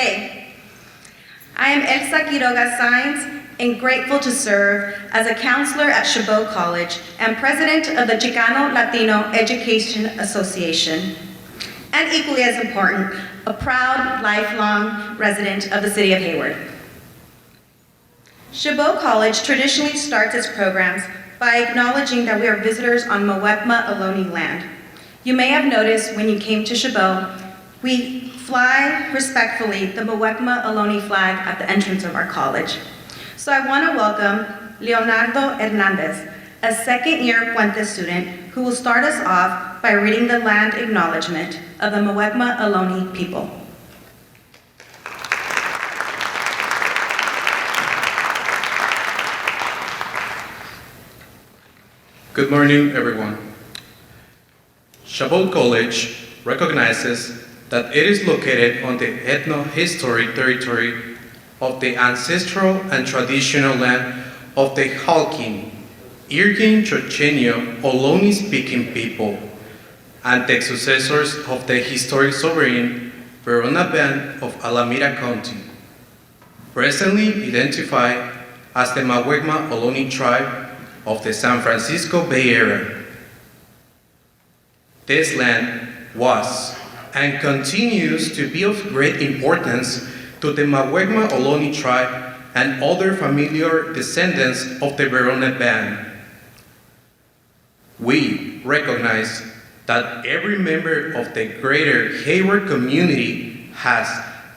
today. I am Elsa Quiroga Sainz and grateful to serve as a counselor at Chabot College and president of the Chicano Latino Education Association. And equally as important, a proud, lifelong resident of the city of Hayward. Chabot College traditionally starts its programs by acknowledging that we are visitors on Muwekma Ohlone land. You may have noticed when you came to Chabot, we fly respectfully the Muwekma Ohlone flag at the entrance of our college. So I want to welcome Leonardo Hernandez, a second-year Puente student who will start us off by reading the land acknowledgement of the Muwekma Ohlone people. Good morning, everyone. Chabot College recognizes that it is located on the ethno-historic territory of the ancestral and traditional land of the Halkin, Irgun Chochenyo Ohlone-speaking people, and the successors of the historic sovereign Verona Band of Alameda County, presently identified as the Muwekma Ohlone tribe of the San Francisco Bay Area. This land was and continues to be of great importance to the Muwekma Ohlone tribe and other familiar descendants of the Verona Band. We recognize that every member of the greater Hayward community has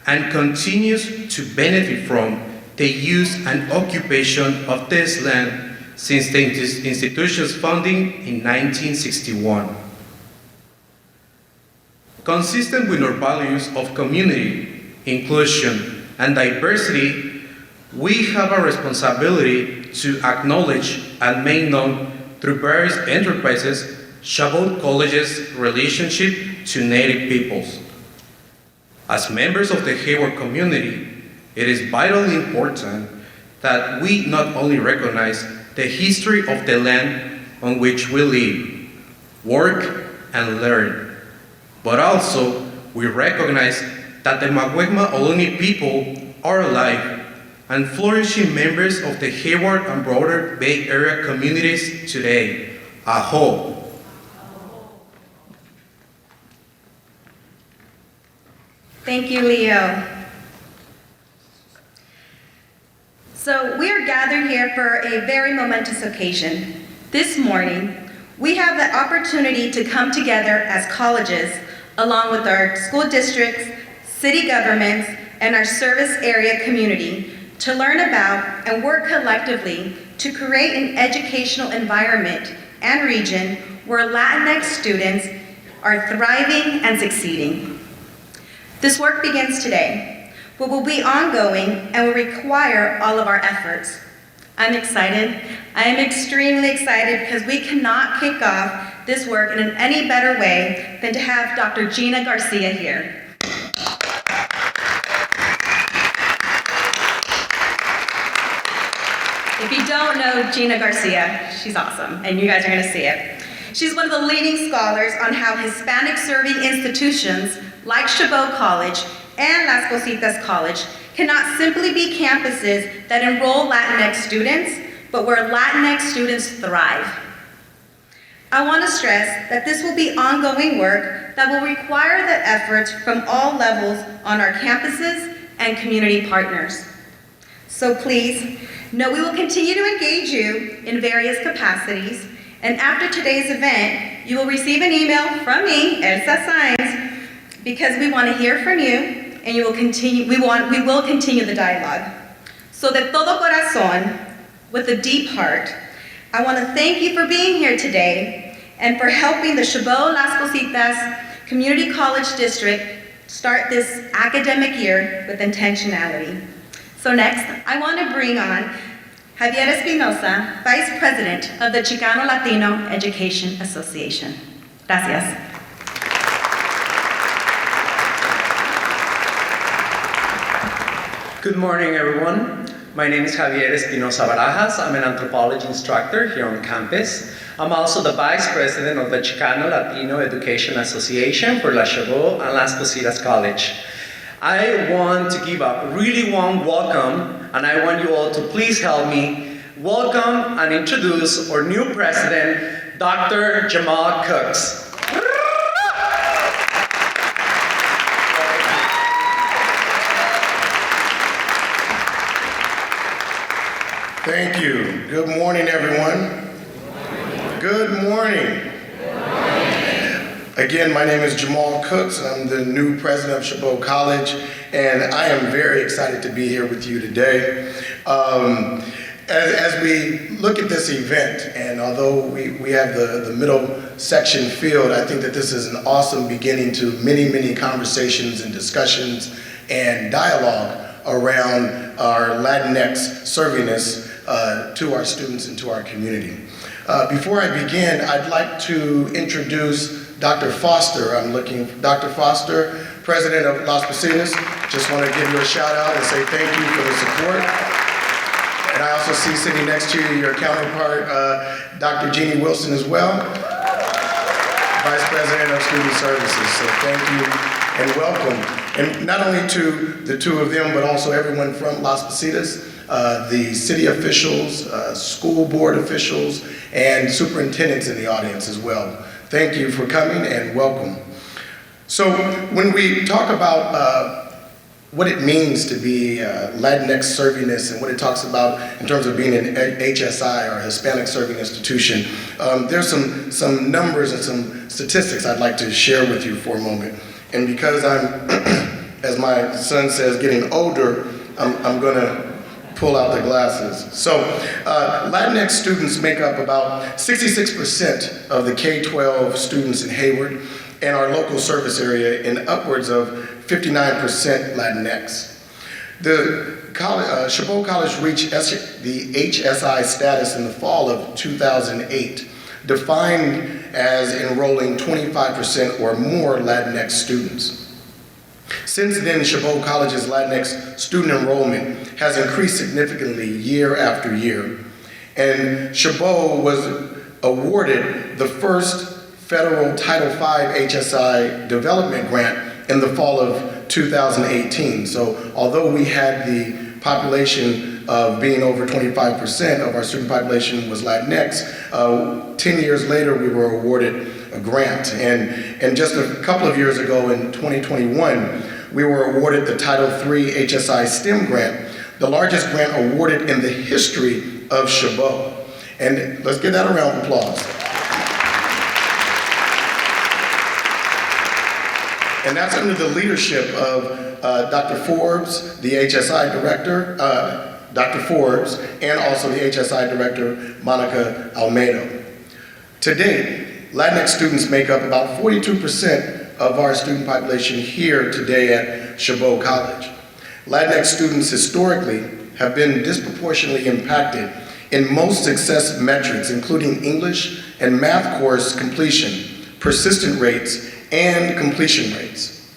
and continues to benefit from the use and occupation of this land since the institution's founding in 1961. Consistent with our values of community, inclusion, and diversity, we have a responsibility to acknowledge and make known through various enterprises Chabot College's relationship to Native peoples. As members of the Hayward community, it is vitally important that we not only recognize the history of the land on which we live, work, and learn, but also we recognize that the Muwekma Ohlone people are alive and flourishing members of the Hayward and broader Bay Area communities today. Aho! Thank you, Leo. So we are gathered here for a very momentous occasion. This morning, we have the opportunity to come together as colleges, along with our school districts, city governments, and our service area community, to learn about and work collectively to create an educational environment and region where Latinx students are thriving and succeeding. This work begins today, but will be ongoing and will require all of our efforts. I'm excited. I am extremely excited because we cannot kick off this work in any better way than to have Dr. Gina Garcia here. If you don't know Gina Garcia, she's awesome, and you guys are going to see it. She's one of the leading scholars on how Hispanic-serving institutions like Chabot College and Las Cositas College cannot simply be campuses that enroll Latinx students, but where Latinx students thrive. I want to stress that this will be ongoing work that will require the efforts from all levels on our campuses and community partners. So please, know we will continue to engage you in various capacities, and after today's event, you will receive an email from me, Elsa Sainz, because we want to hear from you, and we will continue the dialogue. So de todo corazón, with a deep heart, I want to thank you for being here today and for helping the Chabot Las Cositas Community College District start this academic year with intentionality. So next, I want to bring on Javier Espinosa, Vice President of the Chicano Latino Education Association. Gracias. Good morning, everyone. My name is Javier Espinosa Barajas. I'm an anthropology instructor here on campus. I'm also the Vice President of the Chicano Latino Education Association for La Chabot and Las Cositas College. I want to give a really warm welcome, and I want you all to please help me welcome and introduce our new president, Dr. Chabot College. Thank you. Good morning, everyone. Good morning. Again, my name is Jamal Cooks. I'm the new president of Chabot College, and I am very excited to be here with you today. As we look at this event, and although we have the middle section filled, I think that this is an awesome beginning to many, many conversations and discussions and dialogue around our Latinx servingness to our students and to our community. Before I begin, I'd like to introduce Dr. Foster. I'm looking for Dr. Foster, president of Las Positas. Just want to give you a shout out and say thank you for the support. And I also see sitting next to you your counterpart, Dr. Gina Wilson as well, Vice President of Student Services. So thank you and welcome. And not only to the two of them, but also everyone from Las Positas, the city officials, school board officials, and superintendents in the audience as well. Thank you for coming and welcome. So when we talk about what it means to be Latinx servingness and what it talks about in terms of being an HSI or Hispanic serving institution, there's some numbers and some statistics I'd like to share with you for a moment. And because I'm, as my son says, getting older, I'm gonna pull out the glasses. So Latinx students make up about 66% of the K-12 students in Hayward and our local service area, and upwards of 59% Latinx. The Chabot College reached the HSI status in the fall of 2008, defined as enrolling 25% or more Latinx students. Since then, Chabot College's Latinx student enrollment has increased significantly year after year, and Chabot was awarded the first federal Title V HSI development grant in the fall of 2018. So although we had the population of being over 25% of our student population was Latinx, 10 years later we were awarded a grant. And just a couple of years ago in 2021, we were awarded the Title III HSI STEM grant, the largest grant awarded in the history of Chabot. And let's give that a round of applause. And that's under the leadership of Dr. Forbes, the HSI director, Dr. Forbes, and also the HSI director, Monica Almeida. To date, Latinx students make up about 42% of our student population here today at Chabot College. Latinx students historically have been disproportionately impacted in most success metrics, including English and math course completion, persistent rates, and completion rates.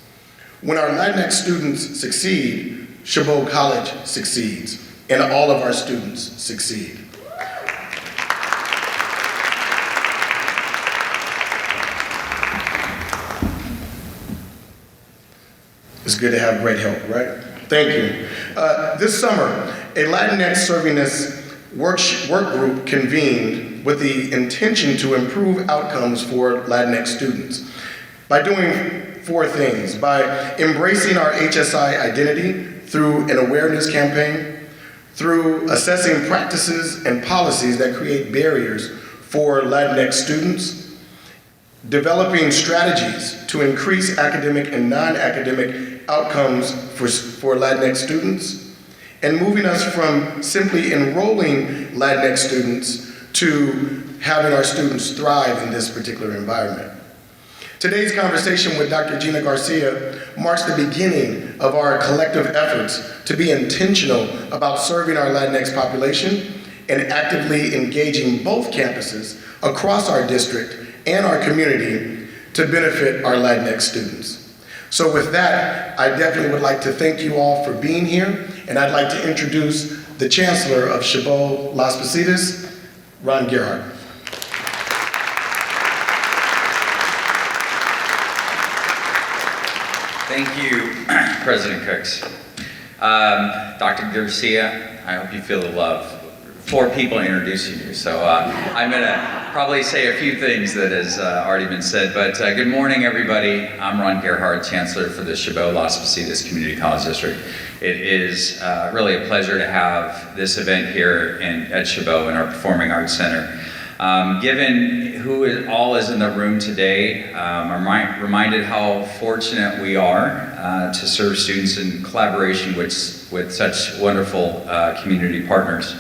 When our Latinx students succeed, Chabot College succeeds, and all of our students succeed. It's good to have great help, right? Thank you. This summer, a Latinx servingness work group convened with the intention to improve outcomes for Latinx students by doing 4 things: by embracing our HSI identity through an awareness campaign, through assessing practices and policies that create barriers for Latinx students, developing strategies to increase academic and non-academic outcomes for Latinx students, and moving us from simply enrolling Latinx students to having our students thrive in this particular environment. Today's conversation with Dr. Gina Garcia marks the beginning of our collective efforts to be intentional about serving our Latinx population and actively engaging both campuses across our district and our community to benefit our Latinx students. So with that, I definitely would like to thank you all for being here, and I'd like to introduce the Chancellor of Chabot Las Positas, Ron Gerhardt. Thank you. President Cooks. Dr. Garcia, I hope you feel the love. 4 people introducing you, so I'm going to probably say a few things that has already been said, but good morning, everybody. I'm Ron Gerhard, Chancellor for the Chabot Las Positas Community College District. It is really a pleasure to have this event here at Chabot in our Performing Arts Center. Given who all is in the room today, I'm reminded how fortunate we are to serve students in collaboration with such wonderful community partners.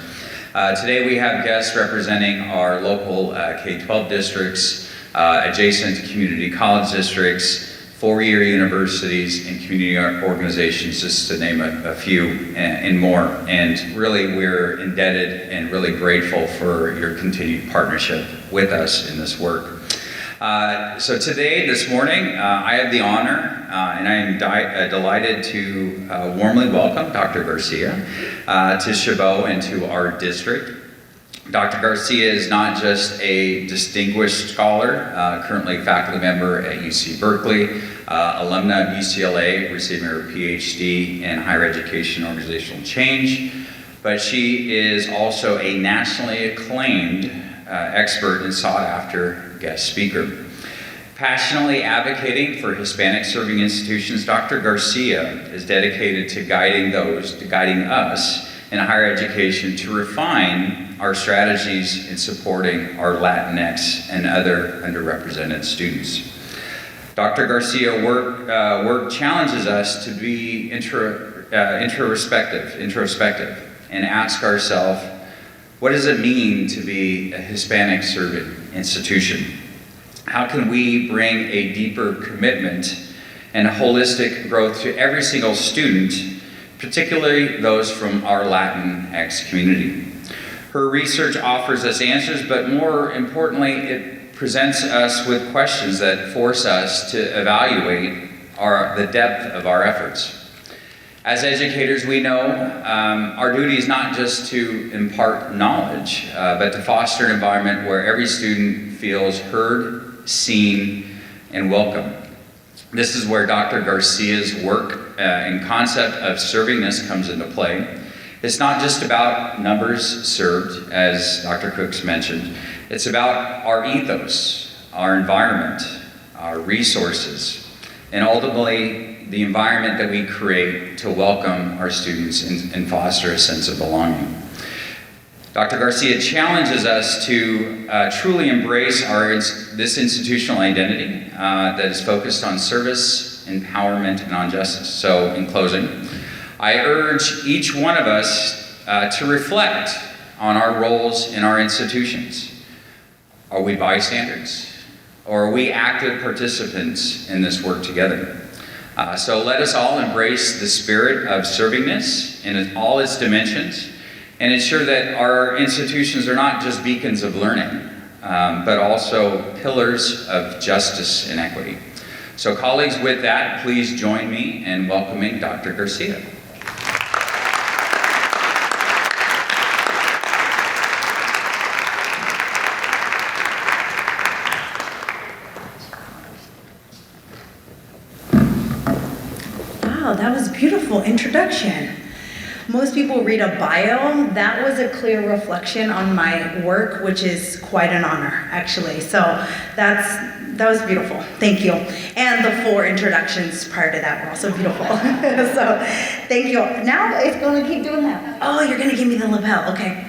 Today we have guests representing our local K-12 districts, adjacent community college districts, 4-year universities, and community organizations, just to name a few and more. And really we're indebted and really grateful for your continued partnership with us in this work. So today, this morning, I have the honor and I am delighted to warmly welcome Dr. Garcia to Chabot and to our district. Dr. Garcia is not just a distinguished scholar, currently a faculty member at UC Berkeley, alumna of UCLA, receiving her PhD in higher education organizational change, but she is also a nationally acclaimed expert and sought after guest speaker. Passionately advocating for Hispanic serving institutions, Dr. Garcia is dedicated to guiding us in higher education to refine our strategies in supporting our Latinx and other underrepresented students. Dr. Garcia work challenges us to be introspective and ask ourselves, what does it mean to be a Hispanic serving institution? How can we bring a deeper commitment and holistic growth to every single student, particularly those from our Latinx community? Her research offers us answers, but more importantly, it presents us with questions that force us to evaluate the depth of our efforts. As educators, we know our duty is not just to impart knowledge, but to foster an environment where every student feels heard, seen, and welcome. This is where Dr. Garcia's work and concept of servingness comes into play. It's not just about numbers served, as Dr. Cooks mentioned. It's about our ethos, our environment, our resources, and ultimately the environment that we create to welcome our students and foster a sense of belonging. Dr. Garcia challenges us to truly embrace this institutional identity that is focused on service, empowerment, and on justice. So in closing, I urge each one of us to reflect on our roles in our institutions. Are we bystanders? Or are we active participants in this work together? So let us all embrace the spirit of servingness in all its dimensions and ensure that our institutions are not just beacons of learning, but also pillars of justice and equity. So colleagues, with that, please join me in welcoming Dr. Garcia. Wow, that was a beautiful introduction. Most people read a bio. That was a clear reflection on my work, which is quite an honor, actually. So that was beautiful. Thank you. And the 4 introductions prior to that were also beautiful. So thank you. Now it's going to keep doing that. Oh, you're going to give me the lapel. Okay.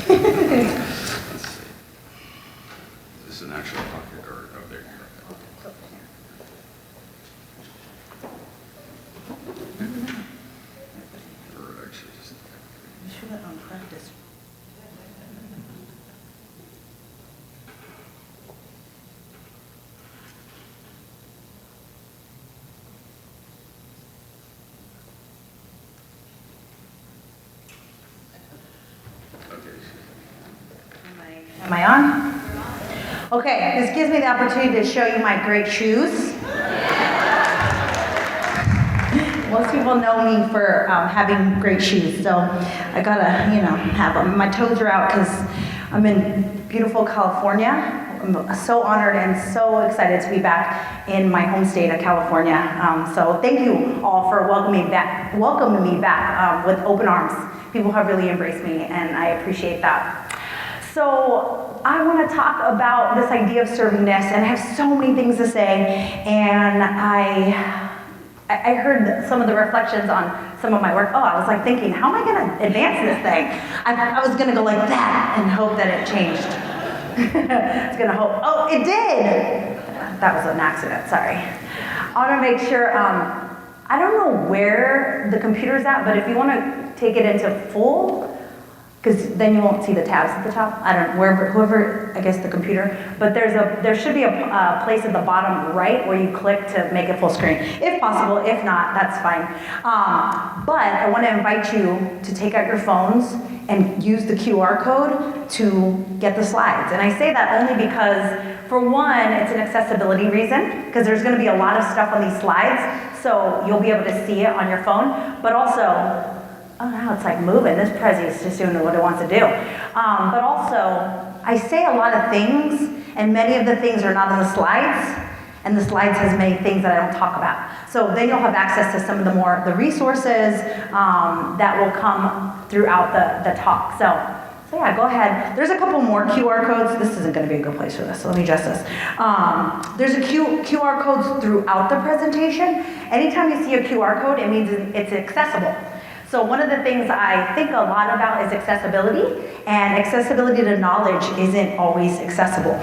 Is this an actual pocket or oh, there you go. You should have on practice. Am I on? Okay, this gives me the opportunity to show you my great shoes. Most people know me for having great shoes, so I gotta, have them. My toes are out because I'm in beautiful California, I'm so honored and so excited to be back in my home state of California. So thank you all for welcoming me back with open arms. People have really embraced me, and I appreciate that. So I want to talk about this idea of servingness, and I have so many things to say, and I heard some of the reflections on some of my work. Oh, I was like thinking, how am I going to advance this thing? I was going to go like that and hope that it changed. I was going to hope, oh, it did. That was an accident, sorry. I want to make sure, I don't know where the computer's at, but if you want to take it into full, because then you won't see the tabs at the top. I don't know, whoever, I guess the computer. But there should be a place at the bottom right where you click to make it full screen. If possible, if not, that's fine. But I want to invite you to take out your phones and use the QR code to get the slides. And I say that only because, for one, it's an accessibility reason, because there's going to be a lot of stuff on these slides, so you'll be able to see it on your phone. But also, oh, now it's like moving. This Prezi is just doing what it wants to do. But also, I say a lot of things, and many of the things are not on the slides, and the slides has many things that I don't talk about. So then you'll have access to some of the resources that will come throughout the talk. So yeah, go ahead. There's a couple more QR codes. This isn't going to be a good place for this, so let me adjust this. There's a QR codes throughout the presentation. Anytime you see a QR code, it means it's accessible. So one of the things I think a lot about is accessibility, and accessibility to knowledge isn't always accessible.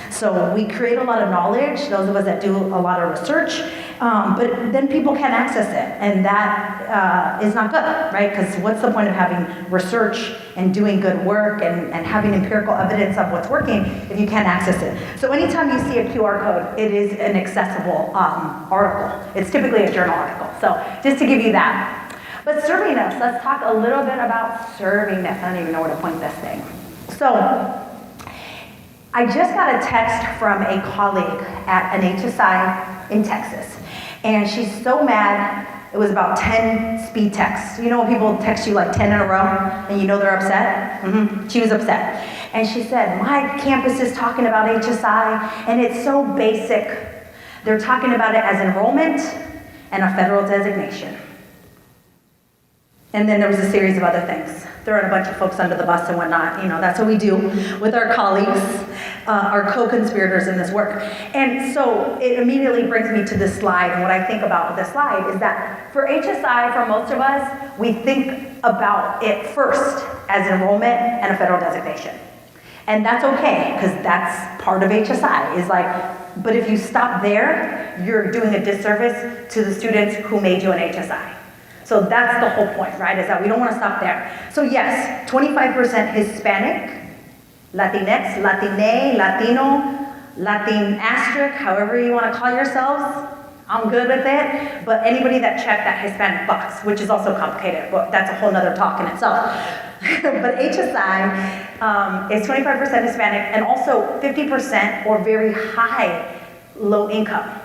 So we create a lot of knowledge, those of us that do a lot of research, but then people can't access it, and that is not good, right? Because what's the point of having research and doing good work and having empirical evidence of what's working if you can't access it? So anytime you see a QR code, it is an accessible article. It's typically a journal article. So just to give you that. But servingness, let's talk a little bit about servingness. I don't even know where to point this thing. So, I just got a text from a colleague at an HSI in Texas, and she's so mad. It was about 10 speed texts. You know when people text you like 10 in a row, and you know they're upset? She was upset. And she said, my campus is talking about HSI, and it's so basic. They're talking about it as enrollment and a federal designation. And then there was a series of other things. Throwing a bunch of folks under the bus and whatnot. You know, that's what we do with our colleagues, our co-conspirators in this work. And so it immediately brings me to this slide. And what I think about this slide is that for HSI, for most of us, we think about it first as enrollment and a federal designation. And that's okay, because that's part of HSI, is like, but if you stop there, you're doing a disservice to the students who made you an HSI. So that's the whole point, right, is that we don't want to stop there. So yes, 25% Hispanic, Latinx, Latine, Latino, Latin asterisk, however you want to call yourselves, I'm good with it. But anybody that checked that Hispanic box, which is also complicated, but that's a whole nother talk in itself. But HSI is 25% Hispanic and also 50% or very high low income.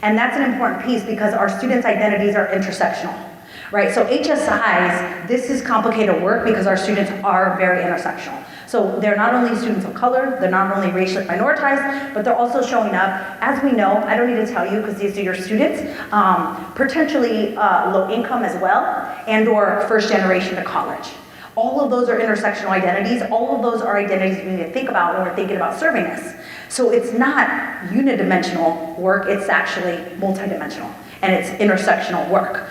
And that's an important piece because our students' identities are intersectional. Right, so HSIs, this is complicated work because our students are very intersectional. So they're not only students of color, they're not only racially minoritized, but they're also showing up, as we know, I don't need to tell you because these are your students, potentially low income as well, and or first generation to college. All of those are intersectional identities. All of those are identities we need to think about when we're thinking about servingness. So it's not unidimensional work, it's actually multidimensional, and it's intersectional work.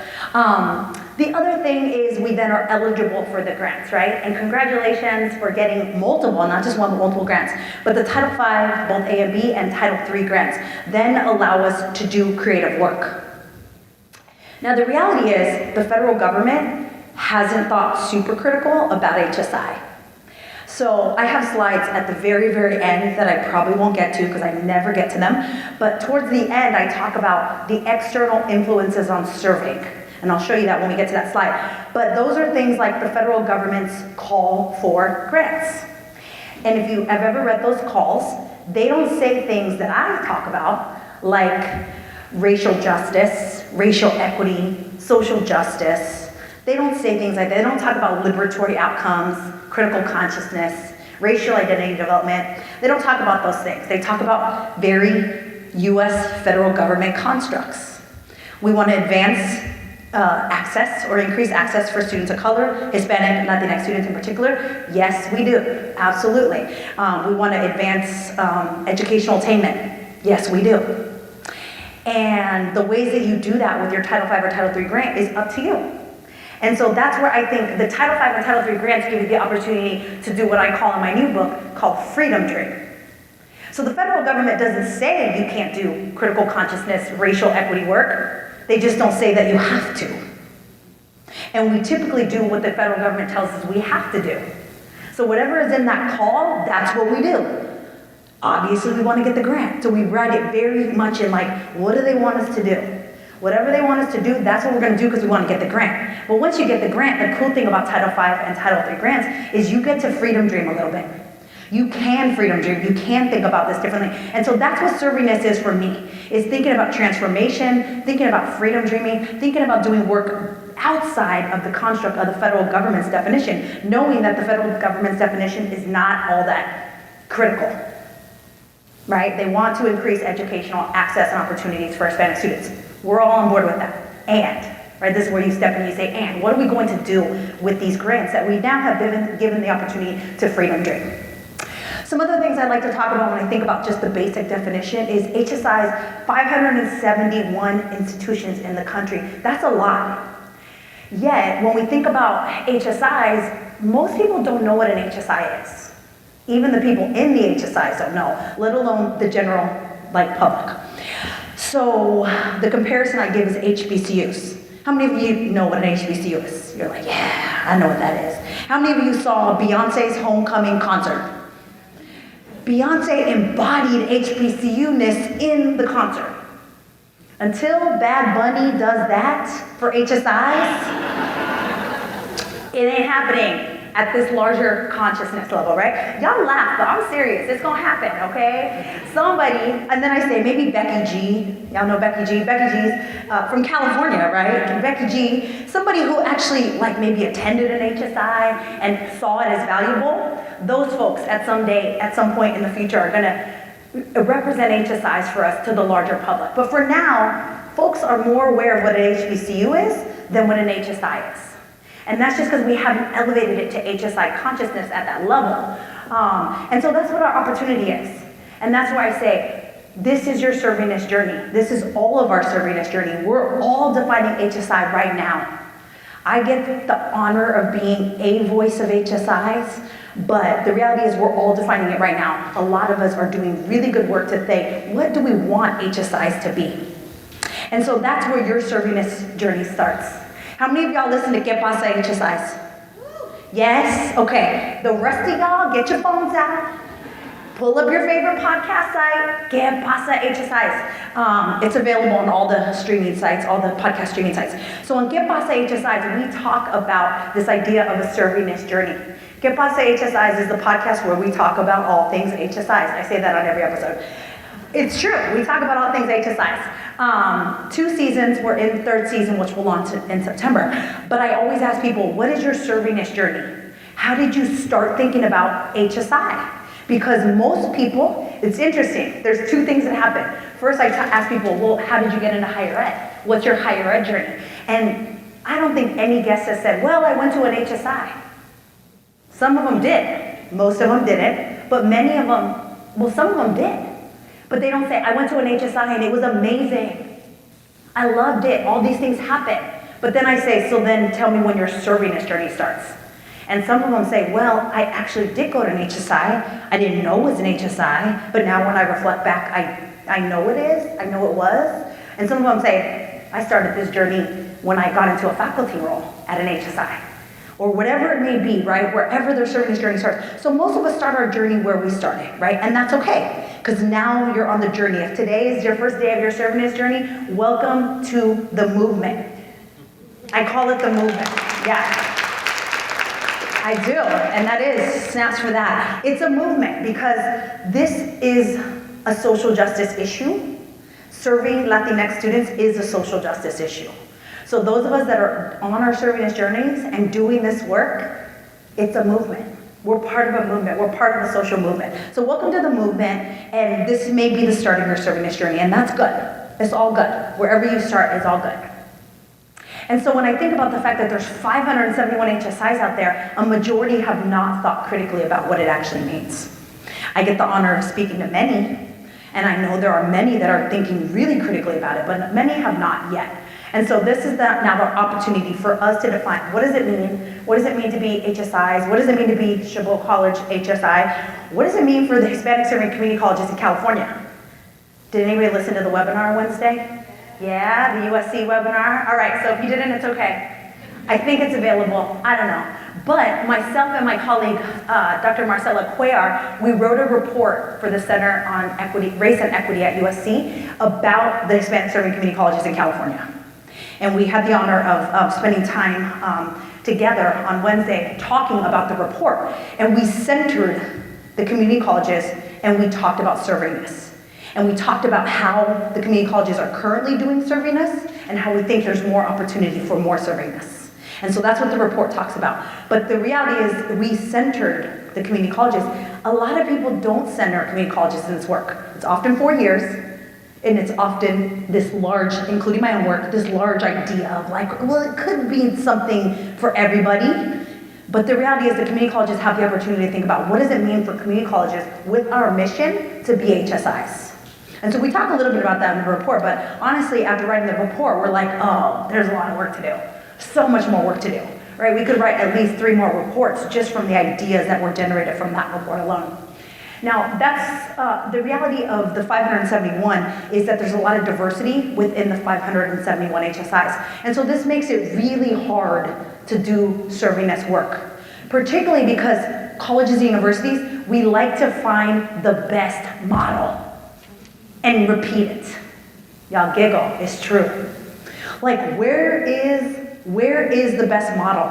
The other thing is we then are eligible for the grants, right? And congratulations for getting multiple, not just one, but multiple grants. But the Title V, both A and B, and Title III grants then allow us to do creative work. Now the reality is the federal government hasn't thought super critical about HSI. So I have slides at the very, very end that I probably won't get to because I never get to them. But towards the end, I talk about the external influences on serving. And I'll show you that when we get to that slide. But those are things like the federal government's call for grants. And if you have ever read those calls, they don't say things that I talk about, like racial justice, racial equity, social justice. They don't say things like that. They don't talk about liberatory outcomes, critical consciousness, racial identity development. They don't talk about those things. They talk about very US federal government constructs. We want to advance access or increase access for students of color, Hispanic, Latinx students in particular. Yes, we do, absolutely. We want to advance educational attainment. Yes, we do. And the ways that you do that with your Title V or Title III grant is up to you. And so that's where I think the Title V and Title III grants give you the opportunity to do what I call in my new book called Freedom Dream. So the federal government doesn't say you can't do critical consciousness, racial equity work. They just don't say that you have to. And we typically do what the federal government tells us we have to do. So whatever is in that call, that's what we do. Obviously, we want to get the grant. So we write it very much in like, what do they want us to do? Whatever they want us to do, that's what we're going to do because we want to get the grant. But once you get the grant, the cool thing about Title V and Title III grants is you get to freedom dream a little bit. You can freedom dream. You can think about this differently. And so that's what servingness is for me, is thinking about transformation, thinking about freedom dreaming, thinking about doing work outside of the construct of the federal government's definition, knowing that the federal government's definition is not all that critical, right? They want to increase educational access and opportunities for Hispanic students. We're all on board with that. And, right, this is where you step in and you say, and, what are we going to do with these grants that we now have given the opportunity to freedom dream? Some other things I'd like to talk about when I think about just the basic definition is HSI's 571 institutions in the country. That's a lot. Yet, when we think about HSIs, most people don't know what an HSI is. Even the people in the HSIs don't know, let alone the general public. So the comparison I give is HBCUs. How many of you know what an HBCU is? You're like, yeah, I know what that is. How many of you saw Beyonce's homecoming concert? Beyonce embodied HBCU-ness in the concert. Until Bad Bunny does that for HSIs, it ain't happening at this larger consciousness level, right? Y'all laugh, but I'm serious. It's gonna happen, okay? Somebody, and then I say maybe Becky G. Y'all know Becky G. Becky G's from California, right? Becky G. Somebody who actually maybe attended an HSI and saw it as valuable. Those folks at some point in the future are gonna represent HSIs for us to the larger public. But for now, folks are more aware of what an HBCU is than what an HSI is. And that's just because we haven't elevated it to HSI consciousness at that level. And so that's what our opportunity is. And that's why I say, this is your servingness journey. This is all of our servingness journey. We're all defining HSI right now. I get the honor of being a voice of HSIs, but the reality is we're all defining it right now. A lot of us are doing really good work to think, what do we want HSIs to be? And so that's where your servingness journey starts. How many of y'all listen to Que Pasa HSIs? Yes? Okay. The rest of y'all, get your phones out. Pull up your favorite podcast site, Que Pasa HSIs. It's available on all the streaming sites, all the podcast streaming sites. So on Que Pasa HSIs, we talk about this idea of a servingness journey. Que Pasa HSIs is the podcast where we talk about all things HSIs. I say that on every episode. It's true. We talk about all things HSIs. 2 seasons. We're in the 3rd season, which will launch in September. But I always ask people, what is your servingness journey? How did you start thinking about HSI? Because most people, it's interesting. There's 2 things that happen. First, I ask people, well, how did you get into higher ed? What's your higher ed journey? And I don't think any guest has said, well, I went to an HSI. Some of them did. Most of them didn't. But many of them, well, some of them did. But they don't say, I went to an HSI and it was amazing. I loved it. All these things happen. But then I say, so then tell me when your servingness journey starts. And some of them say, well, I actually did go to an HSI. I didn't know it was an HSI. But now when I reflect back, I know it is. I know it was. And some of them say, I started this journey when I got into a faculty role at an HSI. Or whatever it may be, right? Wherever their servingness journey starts. So most of us start our journey where we started, right? And that's okay. Because now you're on the journey. If today is your first day of your servingness journey, welcome to the movement. I call it the movement. Yeah. I do. And that is snaps for that. It's a movement because this is a social justice issue. Serving Latinx students is a social justice issue. So those of us that are on our servingness journeys and doing this work, it's a movement. We're part of a movement. We're part of a social movement. So welcome to the movement, and this may be the start of your service journey, and that's good. It's all good. Wherever you start is all good. And so when I think about the fact that there's 571 HSIs out there, a majority have not thought critically about what it actually means. I get the honor of speaking to many, and I know there are many that are thinking really critically about it, but many have not yet. And so this is now the opportunity for us to define, what does it mean? What does it mean to be HSIs? What does it mean to be Chabot College HSI? What does it mean for the Hispanic Serving Community Colleges in California? Did anybody listen to the webinar Wednesday? Yeah, the USC webinar? All right, so if you didn't, it's okay. I think it's available, I don't know. But myself and my colleague, Dr. Marcela Cuellar, we wrote a report for the Center on Race and Equity at USC about the Hispanic Serving Community Colleges in California. And we had the honor of spending time together on Wednesday talking about the report. And we centered the community colleges and we talked about servingness. And we talked about how the community colleges are currently doing servingness and how we think there's more opportunity for more servingness. And so that's what the report talks about. But the reality is we centered the community colleges. A lot of people don't center community colleges in this work. It's often 4 years. And it's often this large, including my own work, this large idea of like, well, it could be something for everybody. But the reality is the community colleges have the opportunity to think about what does it mean for community colleges with our mission to be HSIs. And so we talk a little bit about that in the report, but honestly, after writing the report, we're like, oh, there's a lot of work to do. So much more work to do, right? We could write at least 3 more reports just from the ideas that were generated from that report alone. Now, that's the reality of the 571 is that there's a lot of diversity within the 571 HSIs. And so this makes it really hard to do servingness work, particularly because colleges and universities, we like to find the best model and repeat it. Y'all giggle, it's true. Like, where is the best model?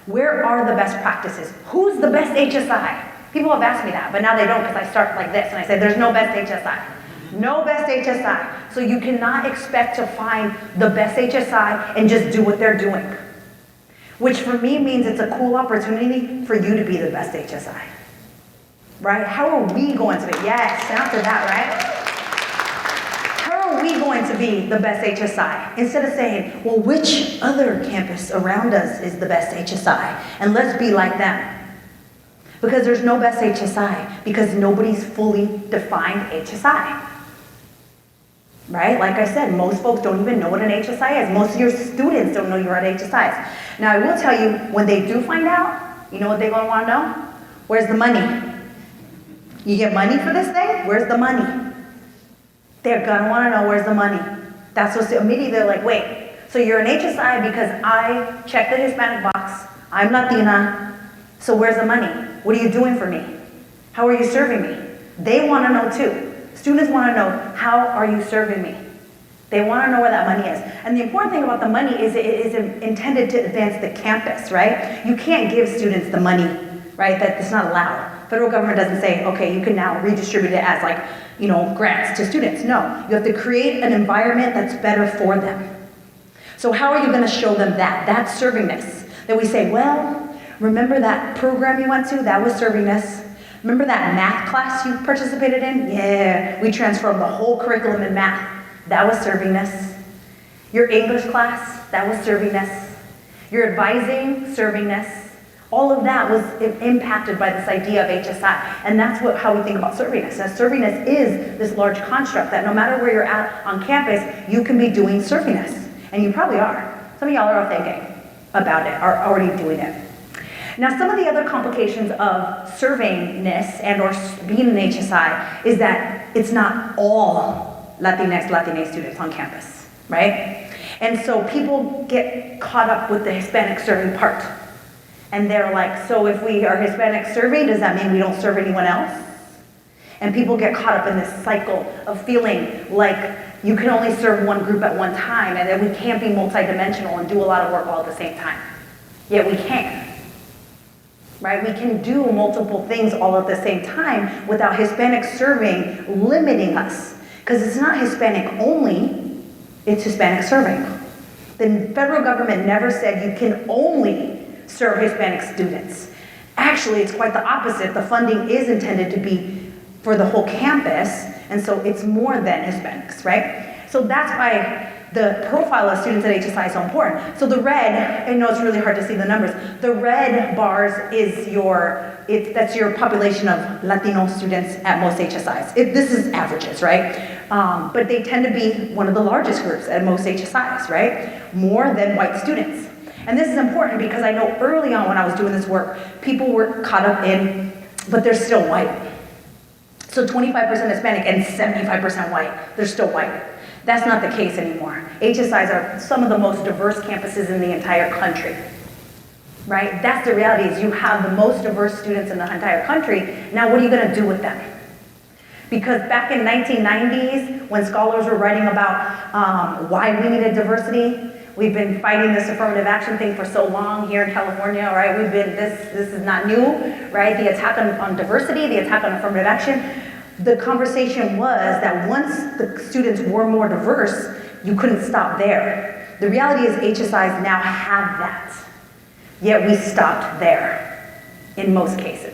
Where are the best practices? Who's the best HSI? People have asked me that, but now they don't because I start like this and I say, there's no best HSI. No best HSI. So you cannot expect to find the best HSI and just do what they're doing. Which for me means it's a cool opportunity for you to be the best HSI. Right? How are we going to be? Yes, after that, right? How are we going to be the best HSI? Instead of saying, well, which other campus around us is the best HSI? And let's be like them. Because there's no best HSI, because nobody's fully defined HSI. Right? Like I said, most folks don't even know what an HSI is. Most of your students don't know you're at HSIs. Now I will tell you, when they do find out, you know what they're gonna wanna know? Where's the money? You get money for this thing? Where's the money? They're gonna wanna know where's the money. That's what immediately they're like, wait, so you're an HSI because I checked the Hispanic box, I'm Latina, so where's the money? What are you doing for me? How are you serving me? They want to know too. Students want to know, how are you serving me? They want to know where that money is. And the important thing about the money is it is intended to advance the campus, right? You can't give students the money, right? That's not allowed. Federal government doesn't say, okay, you can now redistribute it as like, you know, grants to students. No, you have to create an environment that's better for them. So how are you going to show them that? That's servingness. Then we say, well, remember that program you went to? That was servingness. Remember that math class you participated in? Yeah, we transformed the whole curriculum in math. That was servingness. Your English class, that was servingness. Your advising, servingness. All of that was impacted by this idea of HSI. And that's how we think about servingness. Now, servingness is this large construct that no matter where you're at on campus, you can be doing servingness. And you probably are. Some of y'all are thinking about it, are already doing it. Now, some of the other complications of servingness and or being an HSI is that it's not all Latinx students on campus, right? And so people get caught up with the Hispanic serving part. And they're like, so if we are Hispanic serving, does that mean we don't serve anyone else? And people get caught up in this cycle of feeling like you can only serve one group at one time and that we can't be multidimensional and do a lot of work all at the same time. Yet we can. Right? We can do multiple things all at the same time without Hispanic serving limiting us. Because it's not Hispanic only, it's Hispanic serving. The federal government never said you can only serve Hispanic students. Actually, it's quite the opposite. The funding is intended to be for the whole campus, and so it's more than Hispanics, right? So that's why the profile of students at HSI is so important. So the red, I know it's really hard to see the numbers, the red bars is that's your population of Latino students at most HSIs. This is averages, right? But they tend to be one of the largest groups at most HSIs, right? More than white students. And this is important because I know early on when I was doing this work, people were caught up in, but they're still white. So 25% Hispanic and 75% white, they're still white. That's not the case anymore. HSIs are some of the most diverse campuses in the entire country, right? That's the reality, is you have the most diverse students in the entire country. Now what are you gonna do with them? Because back in 1990s, when scholars were writing about why we needed diversity, we've been fighting this affirmative action thing for so long here in California, right? This is not new, right? The attack on diversity, the attack on affirmative action. The conversation was that once the students were more diverse, you couldn't stop there. The reality is HSIs now have that, yet we stopped there in most cases.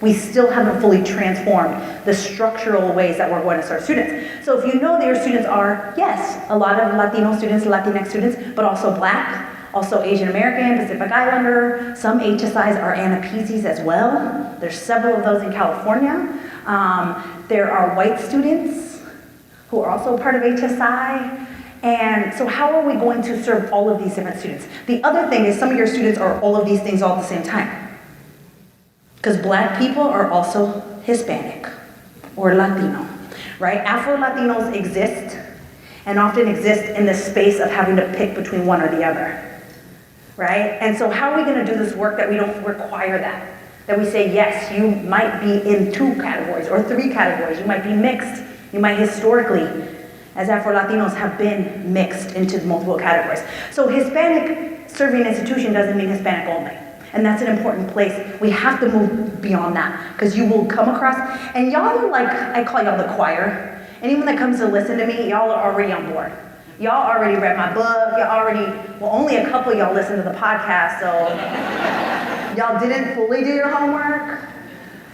We still haven't fully transformed the structural ways that we're going to serve students. So if you know that your students are, yes, a lot of Latino students, Latinx students, but also Black, also Asian American, Pacific Islander, some HSIs are Anapizis as well. There's several of those in California. There are white students who are also part of HSI. And so how are we going to serve all of these different students? The other thing is some of your students are all of these things all at the same time. Because Black people are also Hispanic or Latino, right? Afro-Latinos exist and often exist in the space of having to pick between one or the other, right? And so how are we gonna do this work that we don't require that? That we say, yes, you might be in 2 categories or 3 categories. You might be mixed. You might historically, as Afro-Latinos, have been mixed into multiple categories. So Hispanic serving institution doesn't mean Hispanic only. And that's an important place. We have to move beyond that because you will come across, and y'all are like, I call y'all the choir. Anyone that comes to listen to me, y'all are already on board. Y'all already read my book. Y'all already, well, only a couple of y'all listen to the podcast, so y'all didn't fully do your homework.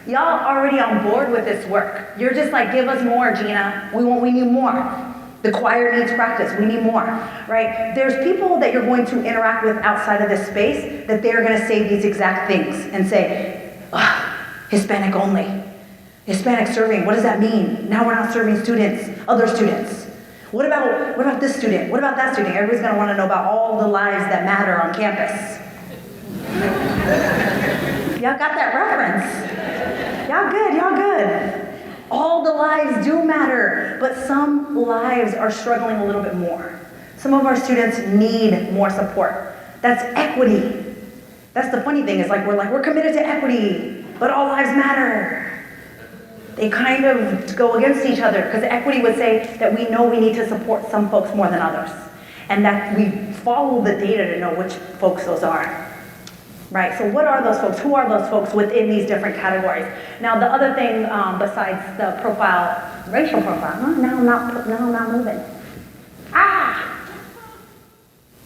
Y'all already on board with this work. You're just like, give us more, Gina. We need more. The choir needs practice. We need more, right? There's people that you're going to interact with outside of this space that they're going to say these exact things and say, Hispanic only. Hispanic serving, what does that mean? Now we're not serving students, other students. What about this student? What about that student? Everybody's going to want to know about all the lives that matter on campus. Y'all got that reference? Y'all good. All the lives do matter, but some lives are struggling a little bit more. Some of our students need more support. That's equity. That's the funny thing, is like we're committed to equity, but all lives matter. They kind of go against each other because equity would say that we know we need to support some folks more than others, and that we follow the data to know which folks those are. Right, so what are those folks? Who are those folks within these different categories? Now, the other thing besides the profile, racial profile, no, I'm not moving.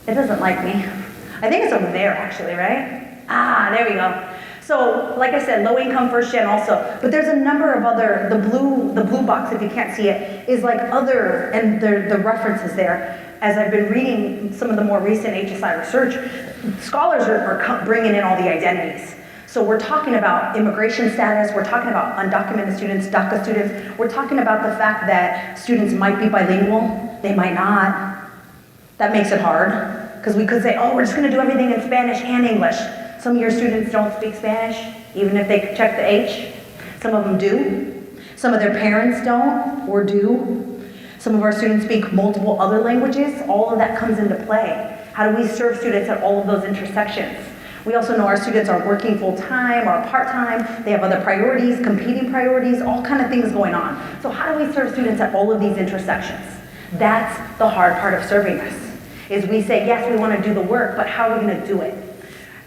It doesn't like me. I think it's over there actually, right? There we go. So, like I said, low income, first gen also, but there's a number of other, the blue box, if you can't see it, is like other, and the references there. As I've been reading some of the more recent HSI research, scholars are bringing in all the identities. So we're talking about immigration status, we're talking about undocumented students, DACA students, we're talking about the fact that students might be bilingual, they might not. That makes it hard, because we could say, oh, we're just gonna do everything in Spanish and English. Some of your students don't speak Spanish, even if they check the H. Some of them do. Some of their parents don't, or do. Some of our students speak multiple other languages. All of that comes into play. How do we serve students at all of those intersections? We also know our students are working full-time or part-time. They have other priorities, competing priorities, all kind of things going on. So how do we serve students at all of these intersections? That's the hard part of serving us, is we say, yes, we want to do the work, but how are we going to do it?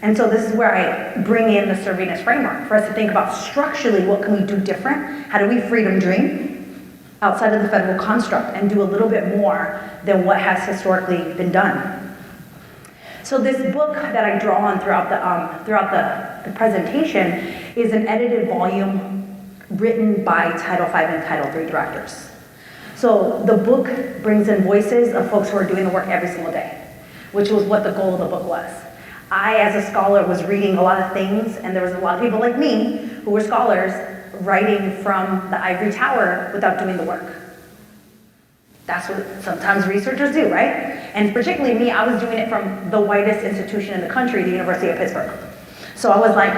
And so this is where I bring in the servingness framework for us to think about structurally, what can we do different? How do we freedom dream outside of the federal construct and do a little bit more than what has historically been done? So this book that I draw on throughout the presentation is an edited volume written by Title V and Title III directors. So the book brings in voices of folks who are doing the work every single day, which was what the goal of the book was. I, as a scholar, was reading a lot of things, and there was a lot of people like me who were scholars writing from the ivory tower without doing the work. That's what sometimes researchers do, right? And particularly me, I was doing it from the whitest institution in the country, the University of Pittsburgh. So I was like,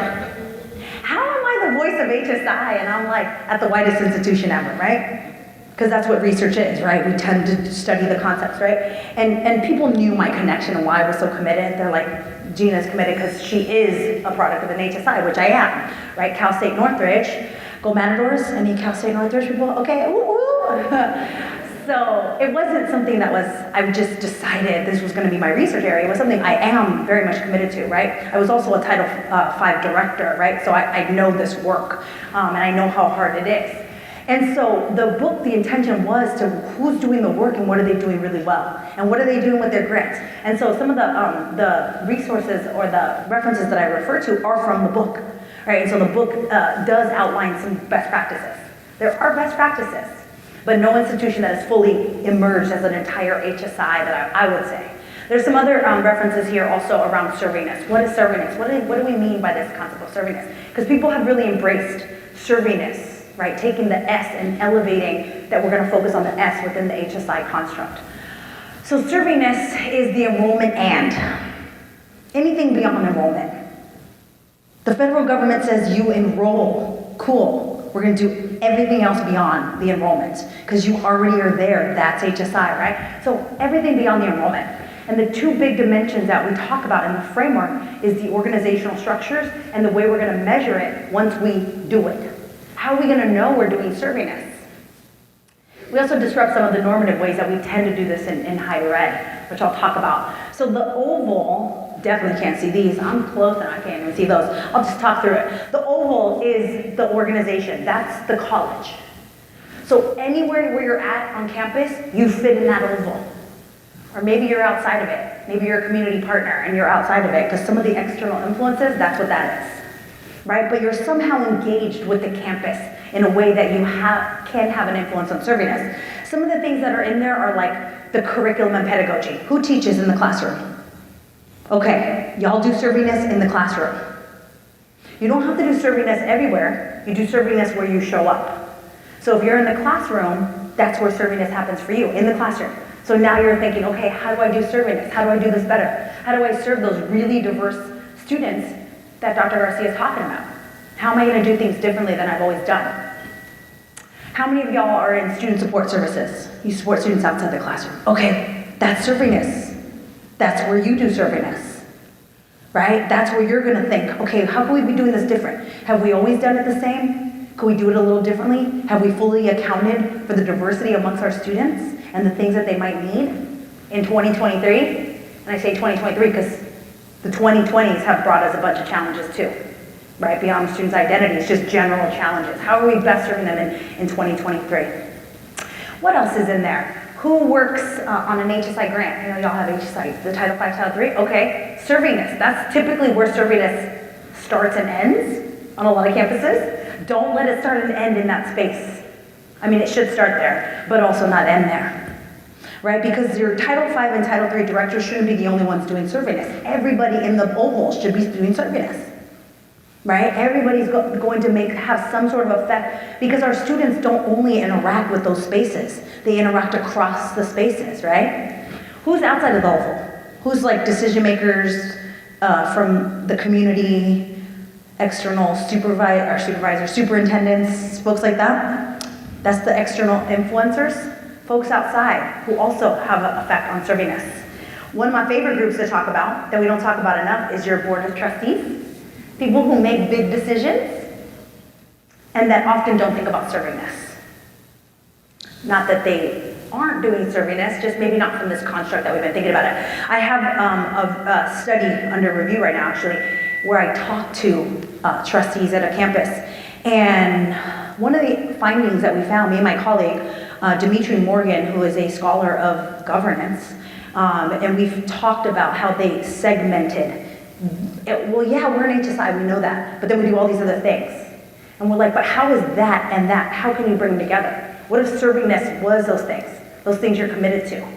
how am I the voice of HSI? And I'm like, at the whitest institution ever, right? Because that's what research is, right? We tend to study the concepts, right? And people knew my connection and why I was so committed. They're like, Gina's committed because she is a product of an HSI, which I am, right? Cal State Northridge, go Matadors, any Cal State Northridge people? Okay, ooh, ooh. So it wasn't something that was, I just decided this was gonna be my research area. It was something I am very much committed to, right? I was also a Title V director, right? So I know this work, and I know how hard it is. And so the book, the intention was to who's doing the work and what are they doing really well? And what are they doing with their grants? And so some of the resources or the references that I refer to are from the book, right? And so the book does outline some best practices. There are best practices, but no institution that is fully emerged as an entire HSI that I would say. There's some other references here also around servingness. What is servingness? What do we mean by this concept of servingness? Because people have really embraced servingness, right? Taking the S and elevating that we're gonna focus on the S within the HSI construct. So servingness is the enrollment and anything beyond enrollment. The federal government says you enroll, cool. We're gonna do everything else beyond the enrollment because you already are there, that's HSI, right? So everything beyond the enrollment. And the two big dimensions that we talk about in the framework is the organizational structures and the way we're gonna measure it once we do it. How are we gonna know we're doing servingness? We also disrupt some of the normative ways that we tend to do this in higher ed, which I'll talk about. So the oval, definitely can't see these. I'm close and I can't even see those. I'll just talk through it. The oval is the organization. That's the college. So anywhere where you're at on campus, you fit in that oval. Or maybe you're outside of it. Maybe you're a community partner and you're outside of it because some of the external influences, that's what that is. Right? But you're somehow engaged with the campus in a way that you can have an influence on servingness. Some of the things that are in there are like the curriculum and pedagogy. Who teaches in the classroom? Okay, y'all do servingness in the classroom. You don't have to do servingness everywhere. You do servingness where you show up. So if you're in the classroom, that's where servingness happens for you, in the classroom. So now you're thinking, okay, how do I do servingness? How do I do this better? How do I serve those really diverse students that Dr. Garcia is talking about? How am I gonna do things differently than I've always done? How many of y'all are in student support services? You support students outside the classroom. Okay, that's servingness. That's where you do servingness, right? That's where you're gonna think, okay, how can we be doing this different? Have we always done it the same? Can we do it a little differently? Have we fully accounted for the diversity amongst our students and the things that they might need in 2023? And I say 2023 because the 2020s have brought us a bunch of challenges too, right? Beyond students' identities, just general challenges. How are we best serving them in 2023? What else is in there? Who works on an HSI grant? You know, y'all have HSI, the Title V, Title III. Okay, servingness. That's typically where servingness starts and ends on a lot of campuses. Don't let it start and end in that space. I mean, it should start there, but also not end there, right? Because your Title V and Title III directors shouldn't be the only ones doing servingness. Everybody in the oval should be doing servingness. Right? Everybody's going to have some sort of effect because our students don't only interact with those spaces, they interact across the spaces, right? Who's outside of the oval? Who's like decision makers from the community, external supervisors, superintendents, folks like that? That's the external influencers. Folks outside who also have an effect on servingness. One of my favorite groups to talk about that we don't talk about enough is your board of trustees. People who make big decisions and that often don't think about servingness. Not that they aren't doing servingness, just maybe not from this construct that we've been thinking about it. I have a study under review right now, actually, where I talk to trustees at a campus. And one of the findings that we found, me and my colleague, Dimitri Morgan, who is a scholar of governance, And we've talked about how they segmented. Well, yeah, we're an HSI, we know that, but then we do all these other things. And we're like, but how is that and that, how can you bring them together? What if servingness was those things you're committed to?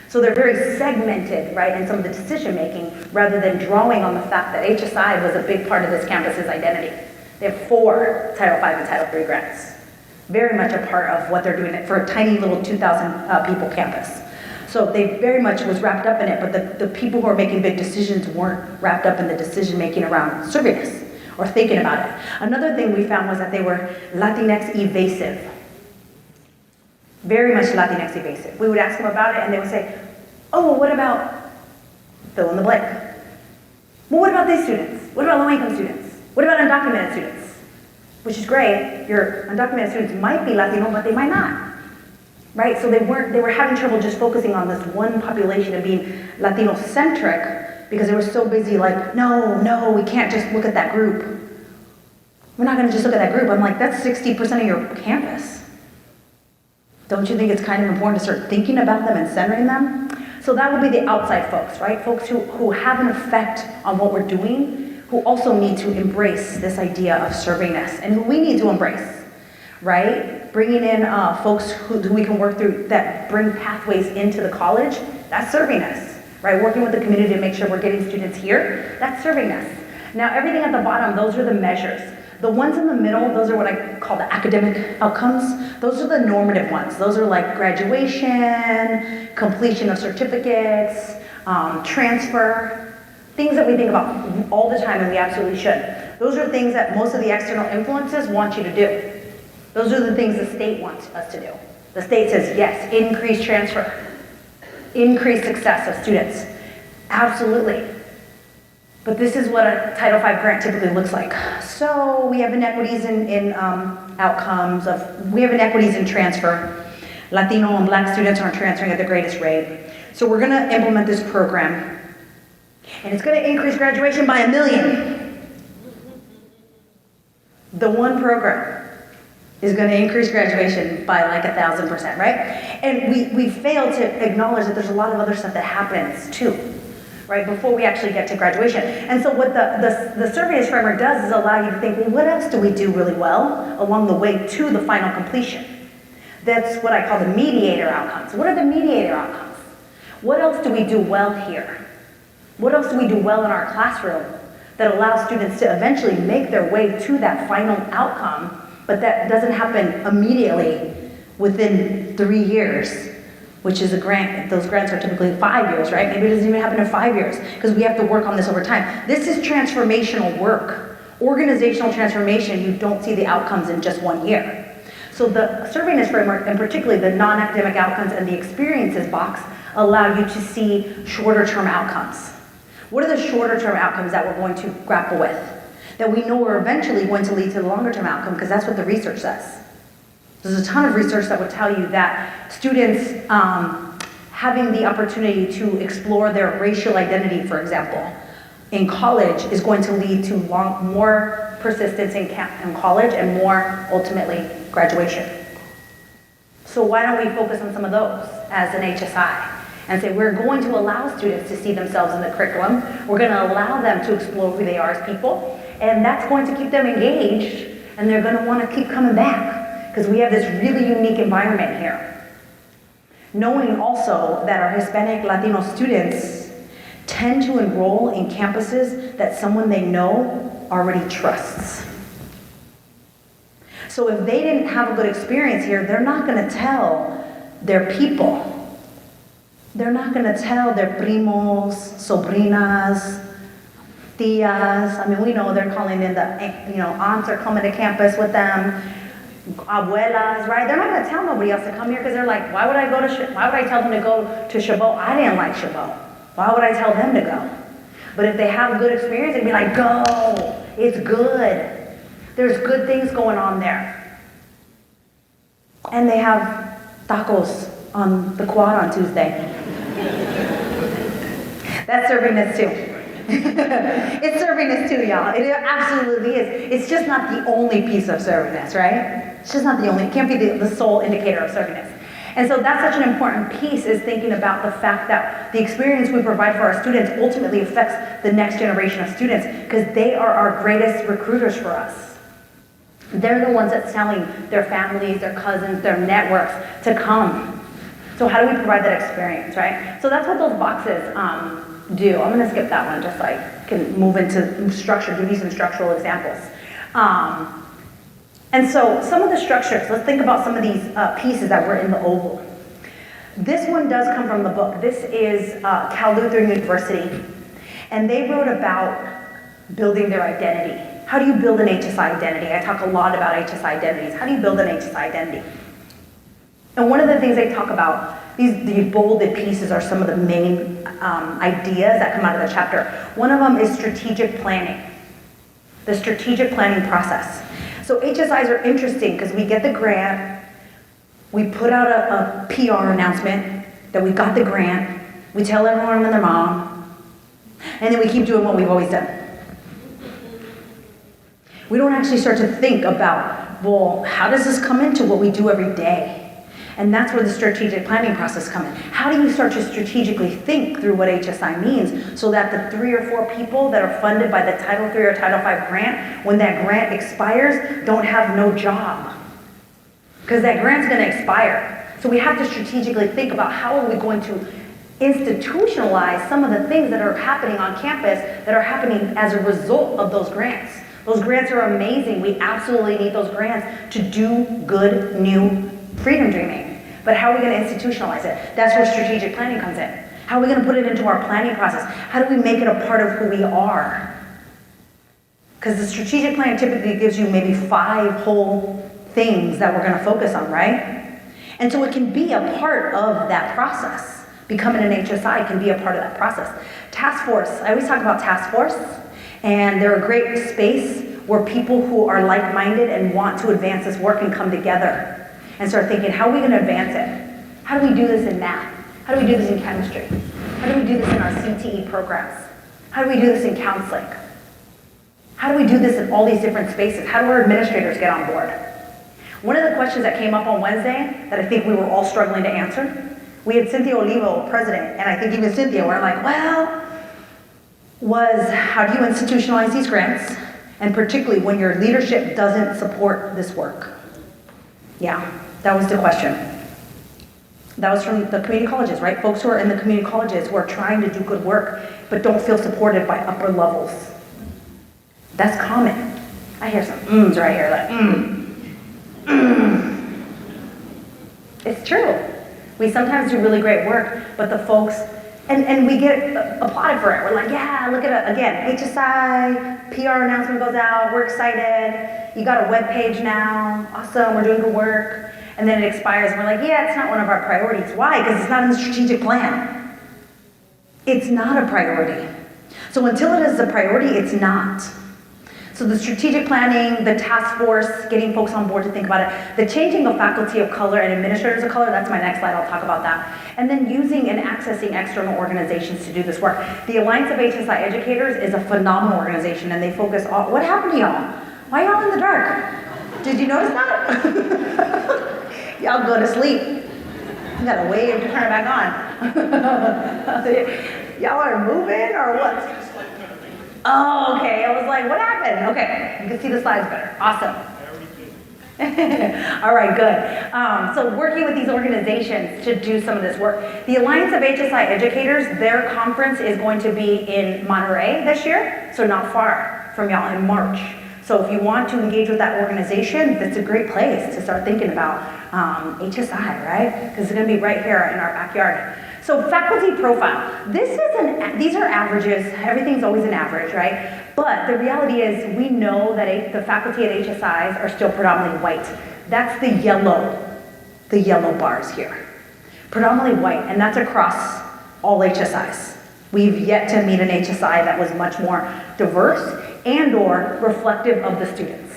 So they're very segmented, right, in some of the decision making, rather than drawing on the fact that HSI was a big part of this campus's identity. They have 4 Title V and Title III grants. Very much a part of what they're doing for a tiny little 2,000 people campus. So they very much was wrapped up in it, but the people who are making big decisions weren't wrapped up in the decision making around servingness or thinking about it. Another thing we found was that they were Latinx evasive. Very much Latinx evasive. We would ask them about it and they would say, oh, well, what about fill in the blank? Well, what about these students? What about low-income students? What about undocumented students? Which is great. Your undocumented students might be Latino, but they might not. Right? So they were having trouble just focusing on this one population and being Latino-centric because they were so busy like, no, we can't just look at that group. We're not gonna just look at that group. I'm like, that's 60% of your campus. Don't you think it's kind of important to start thinking about them and centering them? So that would be the outside folks, right? Folks who have an effect on what we're doing, who also need to embrace this idea of servingness and who we need to embrace, right? Bringing in folks who we can work through that bring pathways into the college, that's servingness, right? Working with the community to make sure we're getting students here, that's servingness. Now everything at the bottom, those are the measures. The ones in the middle, those are what I call the academic outcomes. Those are the normative ones. Those are like graduation, completion of certificates, transfer, things that we think about all the time and we absolutely should. Those are things that most of the external influences want you to do. Those are the things the state wants us to do. The state says, yes, increase transfer, increase success of students. Absolutely. But this is what a Title V grant typically looks like. So we have inequities in outcomes, we have inequities in transfer. Latino and Black students aren't transferring at the greatest rate. So we're gonna implement this program, and it's gonna increase graduation by 1 million. The one program is gonna increase graduation by like 1,000%, right? And we fail to acknowledge that there's a lot of other stuff that happens too, right, before we actually get to graduation. And so what the servingness framework does is allow you to think, well, what else do we do really well along the way to the final completion? That's what I call the mediator outcomes. What are the mediator outcomes? What else do we do well here? What else do we do well in our classroom that allows students to eventually make their way to that final outcome, but that doesn't happen immediately within 3 years? Which is a grant. Those grants are typically 5 years, right? Maybe it doesn't even happen in 5 years because we have to work on this over time. This is transformational work. Organizational transformation, you don't see the outcomes in just 1 year. So the servingness framework, and particularly the non-academic outcomes and the experiences box, allow you to see shorter term outcomes. What are the shorter term outcomes that we're going to grapple with? That we know are eventually going to lead to the longer term outcome because that's what the research says. There's a ton of research that would tell you that students having the opportunity to explore their racial identity, for example, in college is going to lead to more persistence in college and more, ultimately, graduation. So why don't we focus on some of those as an HSI and say we're going to allow students to see themselves in the curriculum, we're going to allow them to explore who they are as people, and that's going to keep them engaged, and they're going to want to keep coming back. Because we have this really unique environment here. Knowing also that our Hispanic Latino students tend to enroll in campuses that someone they know already trusts. So if they didn't have a good experience here, they're not gonna tell their people. They're not gonna tell their primos, sobrinas, tias. I mean, we know they're calling in aunts are coming to campus with them. Abuelas, right? They're not going to tell nobody else to come here because they're like, why would I tell them to go to Chabot? I didn't like Chabot. Why would I tell them to go? But if they have a good experience, they'd be like, go, it's good. There's good things going on there. And they have tacos on the quad on Tuesday. That's servingness too. It's servingness too, y'all. It absolutely is. It's just not the only piece of servingness, right? It's just not the only, it can't be the sole indicator of servingness. And so that's such an important piece, is thinking about the fact that the experience we provide for our students ultimately affects the next generation of students, because they are our greatest recruiters for us. They're the ones that's telling their families, their cousins, their networks to come. So how do we provide that experience, right? So that's what those boxes do. I'm gonna skip that one just so I can move into structure, give you some structural examples. And so some of the structures, let's think about some of these pieces that were in the oval. This one does come from the book. This is Cal Lutheran University, and they wrote about building their identity. How do you build an HSI identity? I talk a lot about HSI identities. How do you build an HSI identity? And one of the things they talk about, these bolded pieces are some of the main ideas that come out of the chapter. One of them is strategic planning, the strategic planning process. So HSIs are interesting because we get the grant, we put out a PR announcement that we got the grant, we tell everyone and their mom, and then we keep doing what we've always done. We don't actually start to think about, well, how does this come into what we do every day? And that's where the strategic planning process comes in. How do you start to strategically think through what HSI means so that the 3 or 4 people that are funded by the Title III or Title V grant, when that grant expires, don't have no job? Because that grant's gonna expire. So we have to strategically think about how are we going to institutionalize some of the things that are happening on campus that are happening as a result of those grants. Those grants are amazing. We absolutely need those grants to do good, new freedom dreaming. But how are we going to institutionalize it? That's where strategic planning comes in. How are we going to put it into our planning process? How do we make it a part of who we are? Because the strategic plan typically gives you maybe 5 whole things that we're going to focus on, right? And so it can be a part of that process. Becoming an HSI can be a part of that process. Task force. I always talk about task force, and they're a great space where people who are like-minded and want to advance this work can come together and start thinking, how are we going to advance it? How do we do this in math? How do we do this in chemistry? How do we do this in our CTE programs? How do we do this in counseling? How do we do this in all these different spaces? How do our administrators get on board? One of the questions that came up on Wednesday that I think we were all struggling to answer, we had Cynthia Olivo, president, and I think even Cynthia were like, well, was how do you institutionalize these grants? And particularly when your leadership doesn't support this work. Yeah, that was the question. That was from the community colleges, right? Folks who are in the community colleges who are trying to do good work, but don't feel supported by upper levels. That's common. I hear some ums right here, like It's true. We sometimes do really great work, but the folks, and we get applauded for it. We're like, yeah, look at it, again, HSI, PR announcement goes out, we're excited, you got a web page now, awesome, we're doing good work. And then it expires and we're like, yeah, it's not one of our priorities. Why? Because it's not in the strategic plan. It's not a priority. So until it is a priority, it's not. So the strategic planning, the task force, getting folks on board to think about it, the changing of faculty of color and administrators of color, that's my next slide, I'll talk about that. And then using and accessing external organizations to do this work. The Alliance of HSI Educators is a phenomenal organization and they focus on, what happened to y'all? Why y'all in the dark? Did you notice that? Y'all go to sleep. You gotta wave to turn it back on. Y'all are moving or what? Oh, okay. I was like, what happened? Okay, you can see the slides better. Awesome. All right, good. So working with these organizations to do some of this work. The Alliance of HSI Educators, their conference is going to be in Monterey this year, so not far from y'all in March. So if you want to engage with that organization, that's a great place to start thinking about HSI, right? Because it's going to be right here in our backyard. So faculty profile. These are averages. Everything's always an average, right? But the reality is we know that the faculty at HSIs are still predominantly white. That's the yellow bars here. Predominantly white, and that's across all HSIs. We've yet to meet an HSI that was much more diverse and or reflective of the students.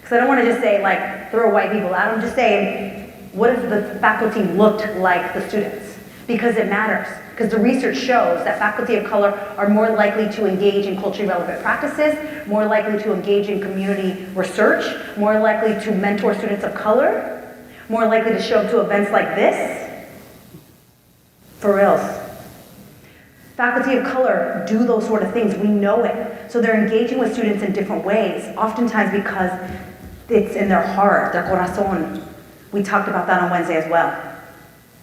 Because I don't want to just say like, throw white people out. I'm just saying, what if the faculty looked like the students? Because it matters. Because the research shows that faculty of color are more likely to engage in culturally relevant practices, more likely to engage in community research, more likely to mentor students of color, more likely to show up to events like this? For reals. Faculty of color do those sort of things, we know it. So they're engaging with students in different ways, oftentimes because it's in their heart, their corazón. We talked about that on Wednesday as well.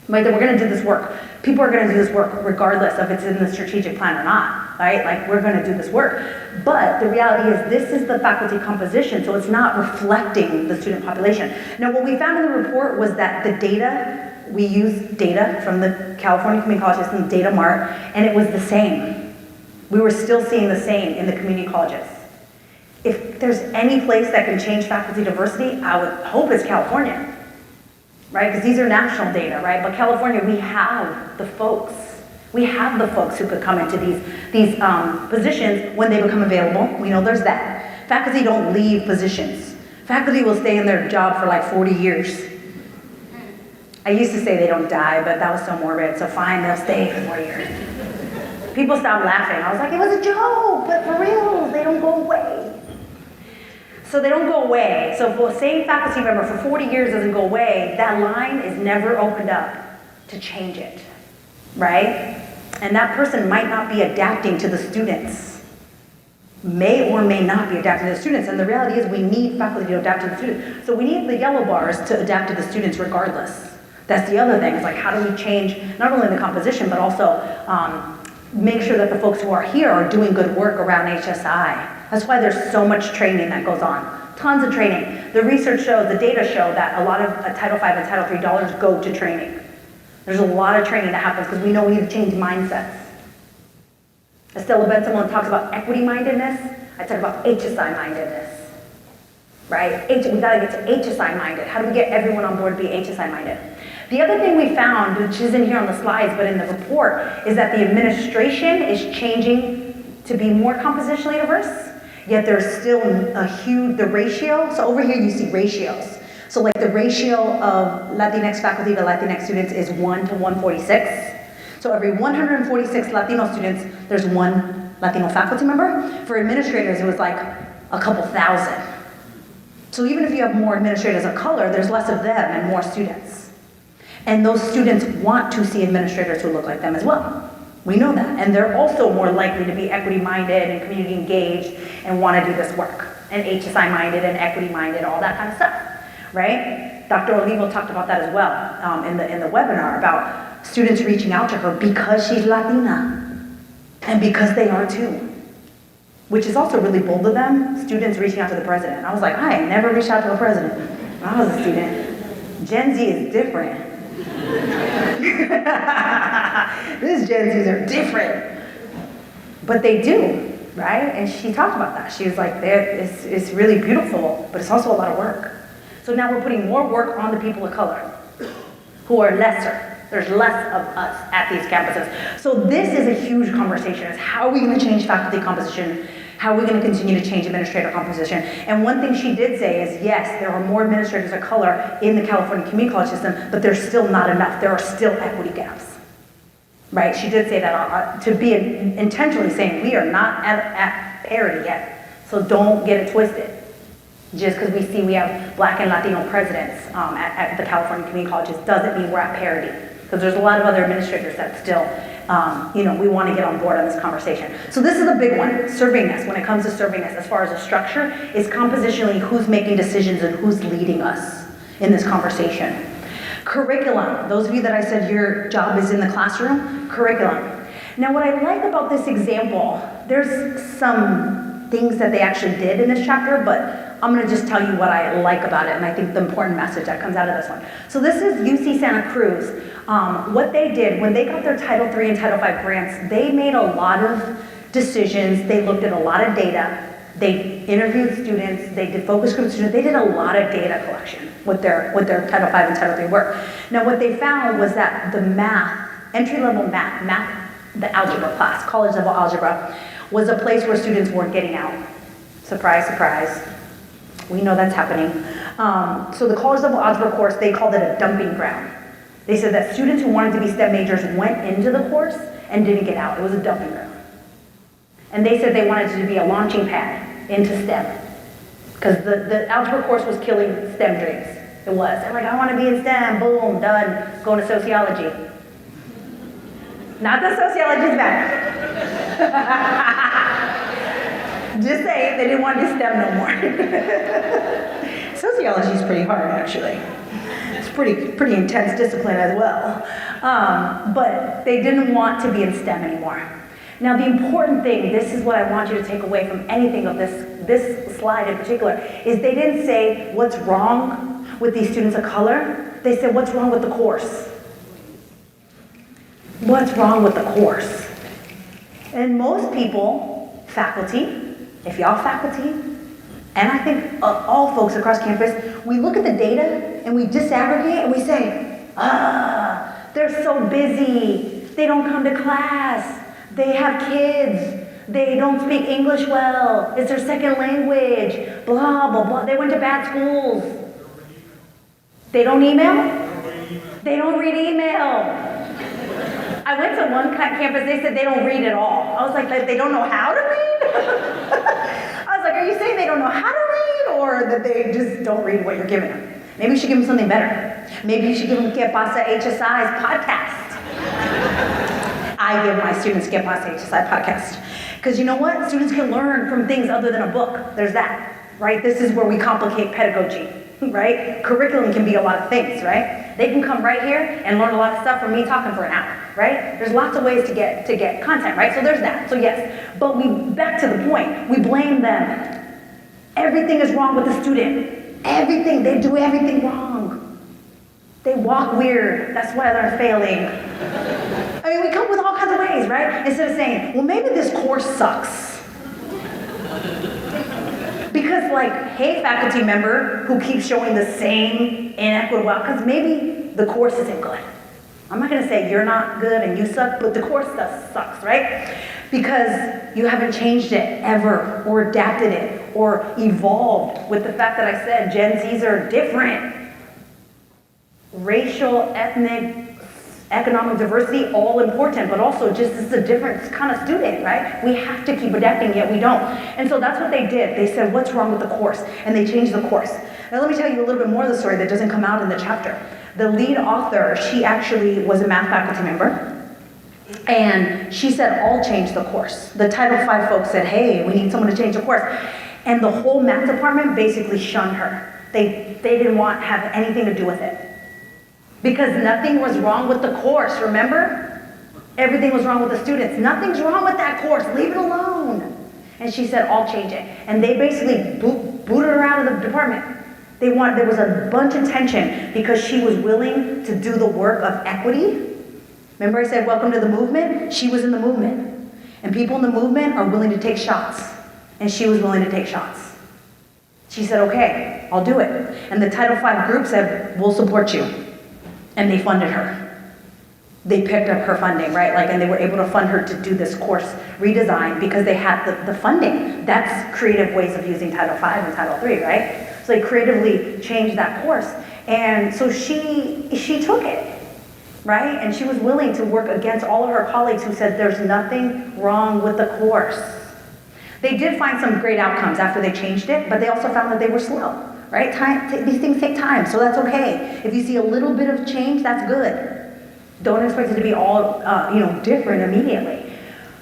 Right, that we're gonna do this work. People are gonna do this work regardless of if it's in the strategic plan or not, right? Like, we're gonna do this work. But the reality is this is the faculty composition, so it's not reflecting the student population. Now, what we found in the report was that the data, we used data from the California Community College System Data Mart, and it was the same. We were still seeing the same in the community colleges. If there's any place that can change faculty diversity, I would hope it's California. Right, because these are national data, right? But California, we have the folks. We have the folks who could come into these positions when they become available. We know there's that. Faculty don't leave positions. Faculty will stay in their job for like 40 years. I used to say they don't die, but that was so morbid, so fine, they'll stay for 40 years. People stopped laughing. I was like, it was a joke, but for real, they don't go away. So they don't go away. So if the same faculty member for 40 years doesn't go away, that line is never opened up to change it, right? And that person might not be adapting to the students. May or may not be adapting to the students. And the reality is we need faculty to adapt to the students. So we need the yellow bars to adapt to the students regardless. That's the other thing, is like, how do we change not only the composition, but also make sure that the folks who are here are doing good work around HSI. That's why there's so much training that goes on. Tons of training. The research shows, the data show that a lot of Title V and Title III dollars go to training. There's a lot of training that happens because we know we need to change mindsets. Estella Ben-Simon talks about equity-mindedness. I talk about HSI-mindedness, right? We gotta get to HSI-minded. How do we get everyone on board to be HSI-minded? The other thing we found, which isn't here on the slides, but in the report, is that the administration is changing to be more compositionally diverse. Yet there's still the ratio, so over here you see ratios. So like the ratio of Latinx faculty to Latinx students is 1 to 146. So every 146 Latino students, there's one Latino faculty member. For administrators, it was like a couple thousand. So even if you have more administrators of color, there's less of them and more students. And those students want to see administrators who look like them as well. We know that, and they're also more likely to be equity-minded and community engaged and want to do this work, and HSI-minded and equity-minded, all that kind of stuff, right? Dr. Olivo talked about that as well in the webinar about students reaching out to her because she's Latina, and because they are too, which is also really bold of them, students reaching out to the president. I was like, I never reached out to a president when I was a student. Gen Z is different. These Gen Zs are different, but they do, right? And she talked about that. She was like, it's really beautiful, but it's also a lot of work. So now we're putting more work on the people of color who are lesser. There's less of us at these campuses. So this is a huge conversation, is how are we gonna change faculty composition? How are we gonna continue to change administrator composition? And one thing she did say is, yes, there are more administrators of color in the California Community College system, but there's still not enough. There are still equity gaps, right? She did say that to be intentionally saying we are not at parity yet. So don't get it twisted. Just because we see we have Black and Latino presidents at the California Community Colleges doesn't mean we're at parity. Because there's a lot of other administrators that still, we want to get on board on this conversation. So this is a big one, servingness. When it comes to servingness, as far as the structure, is compositionally who's making decisions and who's leading us in this conversation. Curriculum, those of you that I said your job is in the classroom, curriculum. Now what I like about this example, there's some things that they actually did in this chapter, but I'm gonna just tell you what I like about it, and I think the important message that comes out of this one. So this is UC Santa Cruz. What they did, when they got their Title III and Title V grants, they made a lot of decisions, they looked at a lot of data, they interviewed students, they did focus group students, they did a lot of data collection with their Title V and Title III work. Now what they found was that the math, entry-level math, the algebra class, college level algebra, was a place where students weren't getting out. Surprise, surprise. We know that's happening. So the college level algebra course, they called it a dumping ground. They said that students who wanted to be STEM majors went into the course and didn't get out. It was a dumping ground. And they said they wanted it to be a launching pad into STEM. Because the algebra course was killing STEM dreams. It was. They're like, I want to be in STEM. Boom, done. Going to sociology. Not that sociology is bad. Just saying, they didn't want to do STEM no more. Sociology is pretty hard, actually. It's pretty intense discipline as well. But they didn't want to be in STEM anymore. Now, the important thing, this is what I want you to take away from anything of this slide in particular, is they didn't say what's wrong with these students of color. They said what's wrong with the course. What's wrong with the course? And most people, faculty, if y'all faculty, and I think all folks across campus, we look at the data and we disaggregate and we say, they're so busy, they don't come to class, they have kids, they don't speak English well, it's their second language, blah, blah, blah. They went to bad schools. They don't email? They don't read email. I went to one campus, they said they don't read at all. I was like, they don't know how to read? I was like, are you saying they don't know how to read or that they just don't read what you're giving them? Maybe you should give them something better. Maybe you should give them Get Pasa HSI's podcast. I give my students Get Pasa HSI podcast. Because you know what? Students can learn from things other than a book. There's that, right? This is where we complicate pedagogy, right? Curriculum can be a lot of things, right? They can come right here and learn a lot of stuff from me talking for an hour, right? There's lots of ways to get content, right? So there's that. So yes, but back to the point, we blame them. Everything is wrong with the student. Everything, they do everything wrong. They walk weird, that's why they're failing. I mean, we come up with all kinds of ways, right? Instead of saying, well, maybe this course sucks. Because like, hey, faculty member who keeps showing the same inequitable outcomes, maybe the course isn't good. I'm not gonna say you're not good and you suck, but the course sucks, right? Because you haven't changed it ever, or adapted it, or evolved with the fact that I said Gen Zs are different. Racial, ethnic, economic diversity, all important, but also just this is a different kind of student, right? We have to keep adapting, yet we don't. And so that's what they did. They said, what's wrong with the course? And they changed the course. Now let me tell you a little bit more of the story that doesn't come out in the chapter. The lead author, she actually was a math faculty member, and she said, I'll change the course. The Title V folks said, hey, we need someone to change the course. And the whole math department basically shunned her. They didn't have anything to do with it. Because nothing was wrong with the course, remember? Everything was wrong with the students. Nothing's wrong with that course, leave it alone. And she said, I'll change it. And they basically booted her out of the department. There was a bunch of tension because she was willing to do the work of equity. Remember I said, welcome to the movement? She was in the movement. And people in the movement are willing to take shots. And she was willing to take shots. She said, okay, I'll do it. And the Title V group said, we'll support you. And they funded her. They picked up her funding, right? And they were able to fund her to do this course redesign because they had the funding. That's creative ways of using Title V and Title III, right? So they creatively changed that course. And so she took it, right? And she was willing to work against all of her colleagues who said there's nothing wrong with the course. They did find some great outcomes after they changed it, but they also found that they were slow. Right? These things take time, so that's okay. If you see a little bit of change, that's good. Don't expect it to be all different immediately.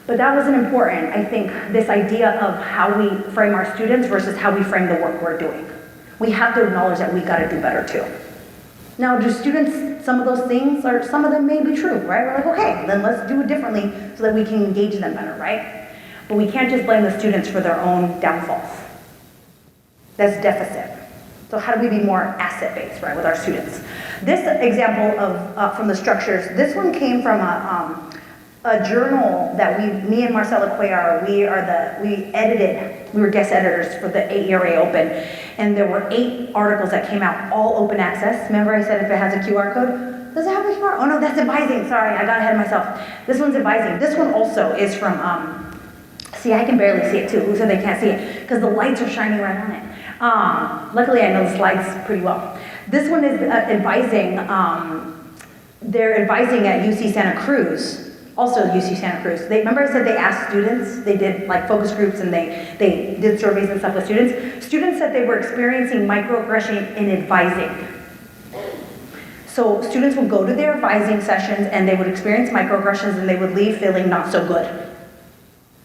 But that was an important, I think, this idea of how we frame our students versus how we frame the work we're doing. We have to acknowledge that we got to do better too. Now, do students, some of those things, or some of them may be true, right? We're like, okay, then let's do it differently so that we can engage them better, right? But we can't just blame the students for their own downfalls. That's deficit. So how do we be more asset-based, right, with our students? This example of from the structures, this one came from a journal that me and Marcella Cuellar, we edited. We were guest editors for the 8-year Open, and there were 8 articles that came out, all open access. Remember I said if it has a QR code? Does it have a QR? Oh no, that's advising. Sorry, I got ahead of myself. This one's advising. This one also is from. See, I can barely see it too. Who said they can't see it? Because the lights are shining right on it. Luckily, I know the slides pretty well. This one is advising, they're advising at UC Santa Cruz, also UC Santa Cruz. Remember I said they asked students, they did like focus groups and they did surveys and stuff with students. Students said they were experiencing microaggression in advising. So students would go to their advising sessions and they would experience microaggressions and they would leave feeling not so good.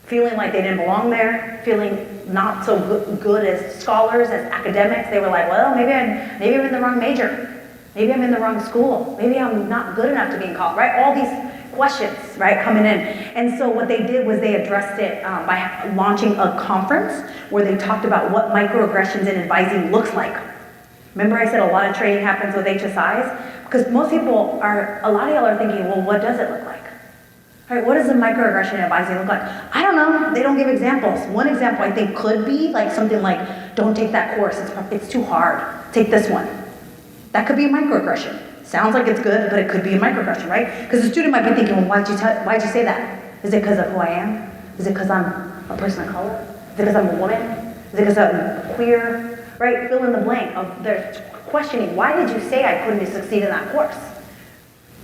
Feeling like they didn't belong there, feeling not so good as scholars, as academics. They were like, well, maybe I'm in the wrong major. Maybe I'm in the wrong school. Maybe I'm not good enough to be in college, right? All these questions, right, coming in. And so what they did was they addressed it by launching a conference where they talked about what microaggressions in advising looks like. Remember I said a lot of training happens with HSIs? Because most people a lot of y'all are thinking, well, what does it look like? Right, what does a microaggression in advising look like? I don't know, they don't give examples. One example I think could be like something like, don't take that course, it's too hard, take this one. That could be a microaggression. Sounds like it's good, but it could be a microaggression, right? Because the student might be thinking, well, why'd you say that? Is it because of who I am? Is it because I'm a person of color? Is it because I'm a woman? Is it because I'm queer? Right, fill in the blank of their questioning, why did you say I couldn't succeed in that course?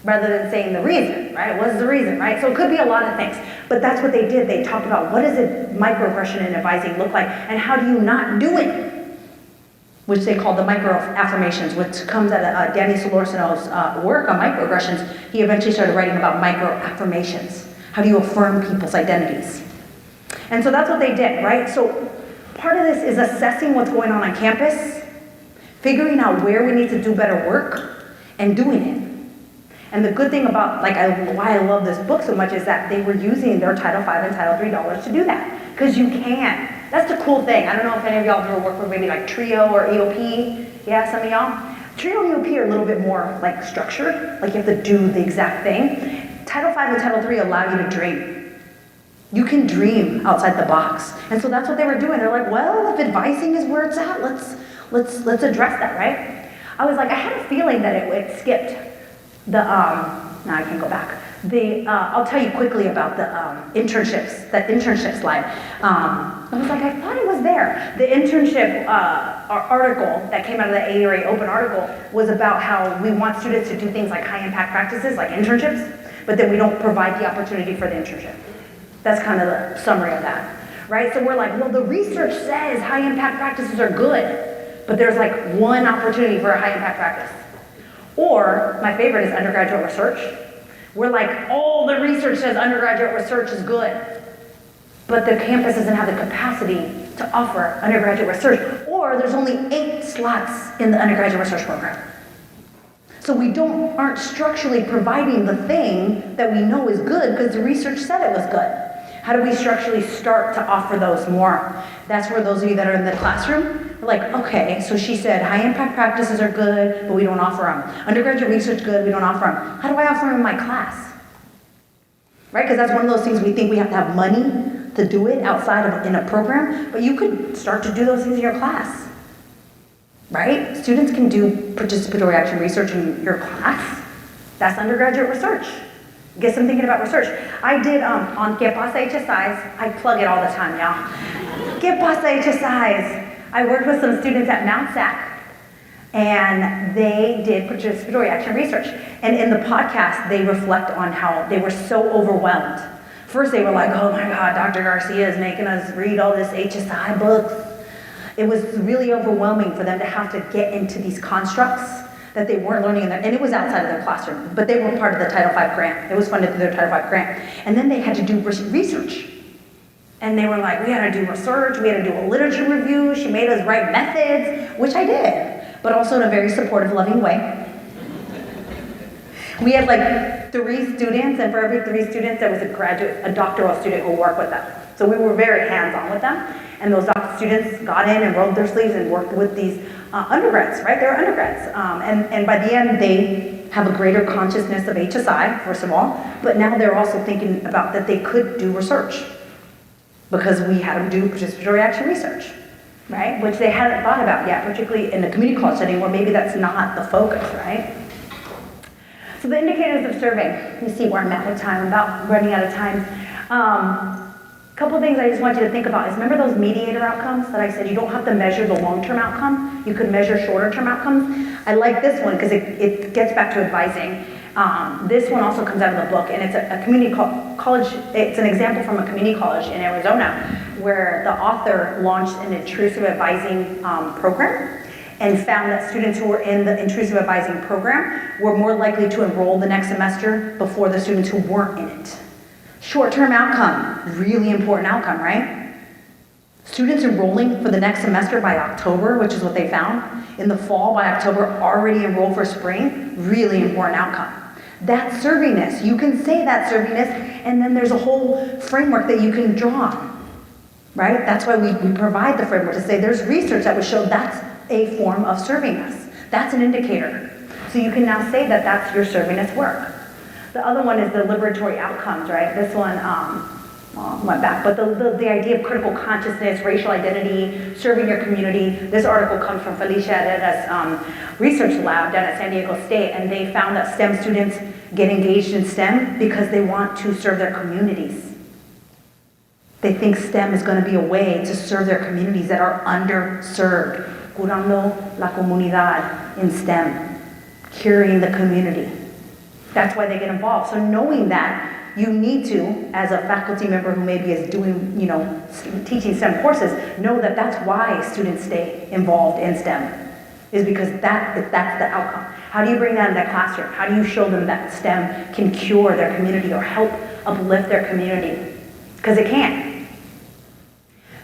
Rather than saying the reason, right? What is the reason, right? So it could be a lot of things, but that's what they did. They talked about what does a microaggression in advising look like and how do you not do it? Which they call the micro-affirmations, which comes out of Danny Solorzano's work on microaggressions. He eventually started writing about micro-affirmations. How do you affirm people's identities? And so that's what they did, right? So part of this is assessing what's going on campus, figuring out where we need to do better work, and doing it. And the good thing about, why I love this book so much is that they were using their Title V and Title III dollars to do that. Because you can. That's the cool thing. I don't know if any of y'all have ever worked with maybe like TRIO or EOP. Yeah, some of y'all? TRIO and EOP are a little bit more like structured. Like you have to do the exact thing. Title V and Title III allow you to dream. You can dream outside the box. And so that's what they were doing. They're like, well, if advising is where it's at, let's address that, right? I was like, I had a feeling that it skipped the, now I can't go back. I'll tell you quickly about the internships, that internship slide. I was like, I thought it was there. The internship article that came out of the ARA Open article was about how we want students to do things like high impact practices, like internships, but then we don't provide the opportunity for the internship. That's kind of the summary of that, right? So we're like, well, the research says high impact practices are good, but there's like one opportunity for a high impact practice. Or, my favorite is undergraduate research. We're like, all the research says undergraduate research is good, but the campus doesn't have the capacity to offer undergraduate research, or there's only 8 slots in the undergraduate research program. So we aren't structurally providing the thing that we know is good because the research said it was good. How do we structurally start to offer those more? That's where those of you that are in the classroom are like, okay, so she said high impact practices are good, but we don't offer them. Undergraduate research good, we don't offer them. How do I offer them in my class? Right, because that's one of those things we think we have to have money to do it outside of in a program, but you could start to do those things in your class. Right? Students can do participatory action research in your class. That's undergraduate research. Get them thinking about research. I did on Get Pasa HSIs, I plug it all the time, y'all. Get Pasa HSIs. I worked with some students at Mount SAC, and they did participatory action research. And in the podcast, they reflect on how they were so overwhelmed. First, they were like, oh my God, Dr. Garcia is making us read all this HSI books. It was really overwhelming for them to have to get into these constructs that they weren't learning in and it was outside of their classroom, but they were part of the Title V grant. It was funded through their Title V grant. And then they had to do research. And they were like, we had to do research, we had to do a literature review, she made us write methods, which I did, but also in a very supportive, loving way. We had like 3 students, and for every 3 students, there was a doctoral student who worked with them. So we were very hands-on with them, and those students got in and rolled their sleeves and worked with these undergrads, right? They're undergrads. And by the end, they have a greater consciousness of HSI, first of all, but now they're also thinking about that they could do research because we had them do participatory action research, right? Which they hadn't thought about yet, particularly in the community college setting where maybe that's not the focus, right? So the indicators of serving, let me see where I'm at with time, I'm about running out of time. Couple things I just want you to think about is remember those mediator outcomes that I said you don't have to measure the long-term outcome, you could measure shorter-term outcomes. I like this one because it gets back to advising. This one also comes out of the book, and it's a community college, it's an example from a community college in Arizona where the author launched an intrusive advising program, and found that students who were in the intrusive advising program were more likely to enroll the next semester before the students who weren't in it. Short-term outcome, really important outcome, right? Students enrolling for the next semester by October, which is what they found, in the fall by October already enrolled for spring, really important outcome. That's servingness. You can say that's servingness, and then there's a whole framework that you can draw on, right? That's why we provide the framework to say there's research that would show that's a form of servingness. That's an indicator. So you can now say that that's your servingness work. The other one is the liberatory outcomes, right? This one went back, but the idea of critical consciousness, racial identity, serving your community. This article comes from Felicia Herrera's research lab down at San Diego State, and they found that STEM students get engaged in STEM because they want to serve their communities. They think STEM is going to be a way to serve their communities that are underserved. Curando la comunidad in STEM, curing the community. That's why they get involved. So knowing that, you need to, as a faculty member who maybe is doing, teaching STEM courses, know that that's why students stay involved in STEM, is because that's the outcome. How do you bring that in the classroom? How do you show them that STEM can cure their community or help uplift their community? Because it can.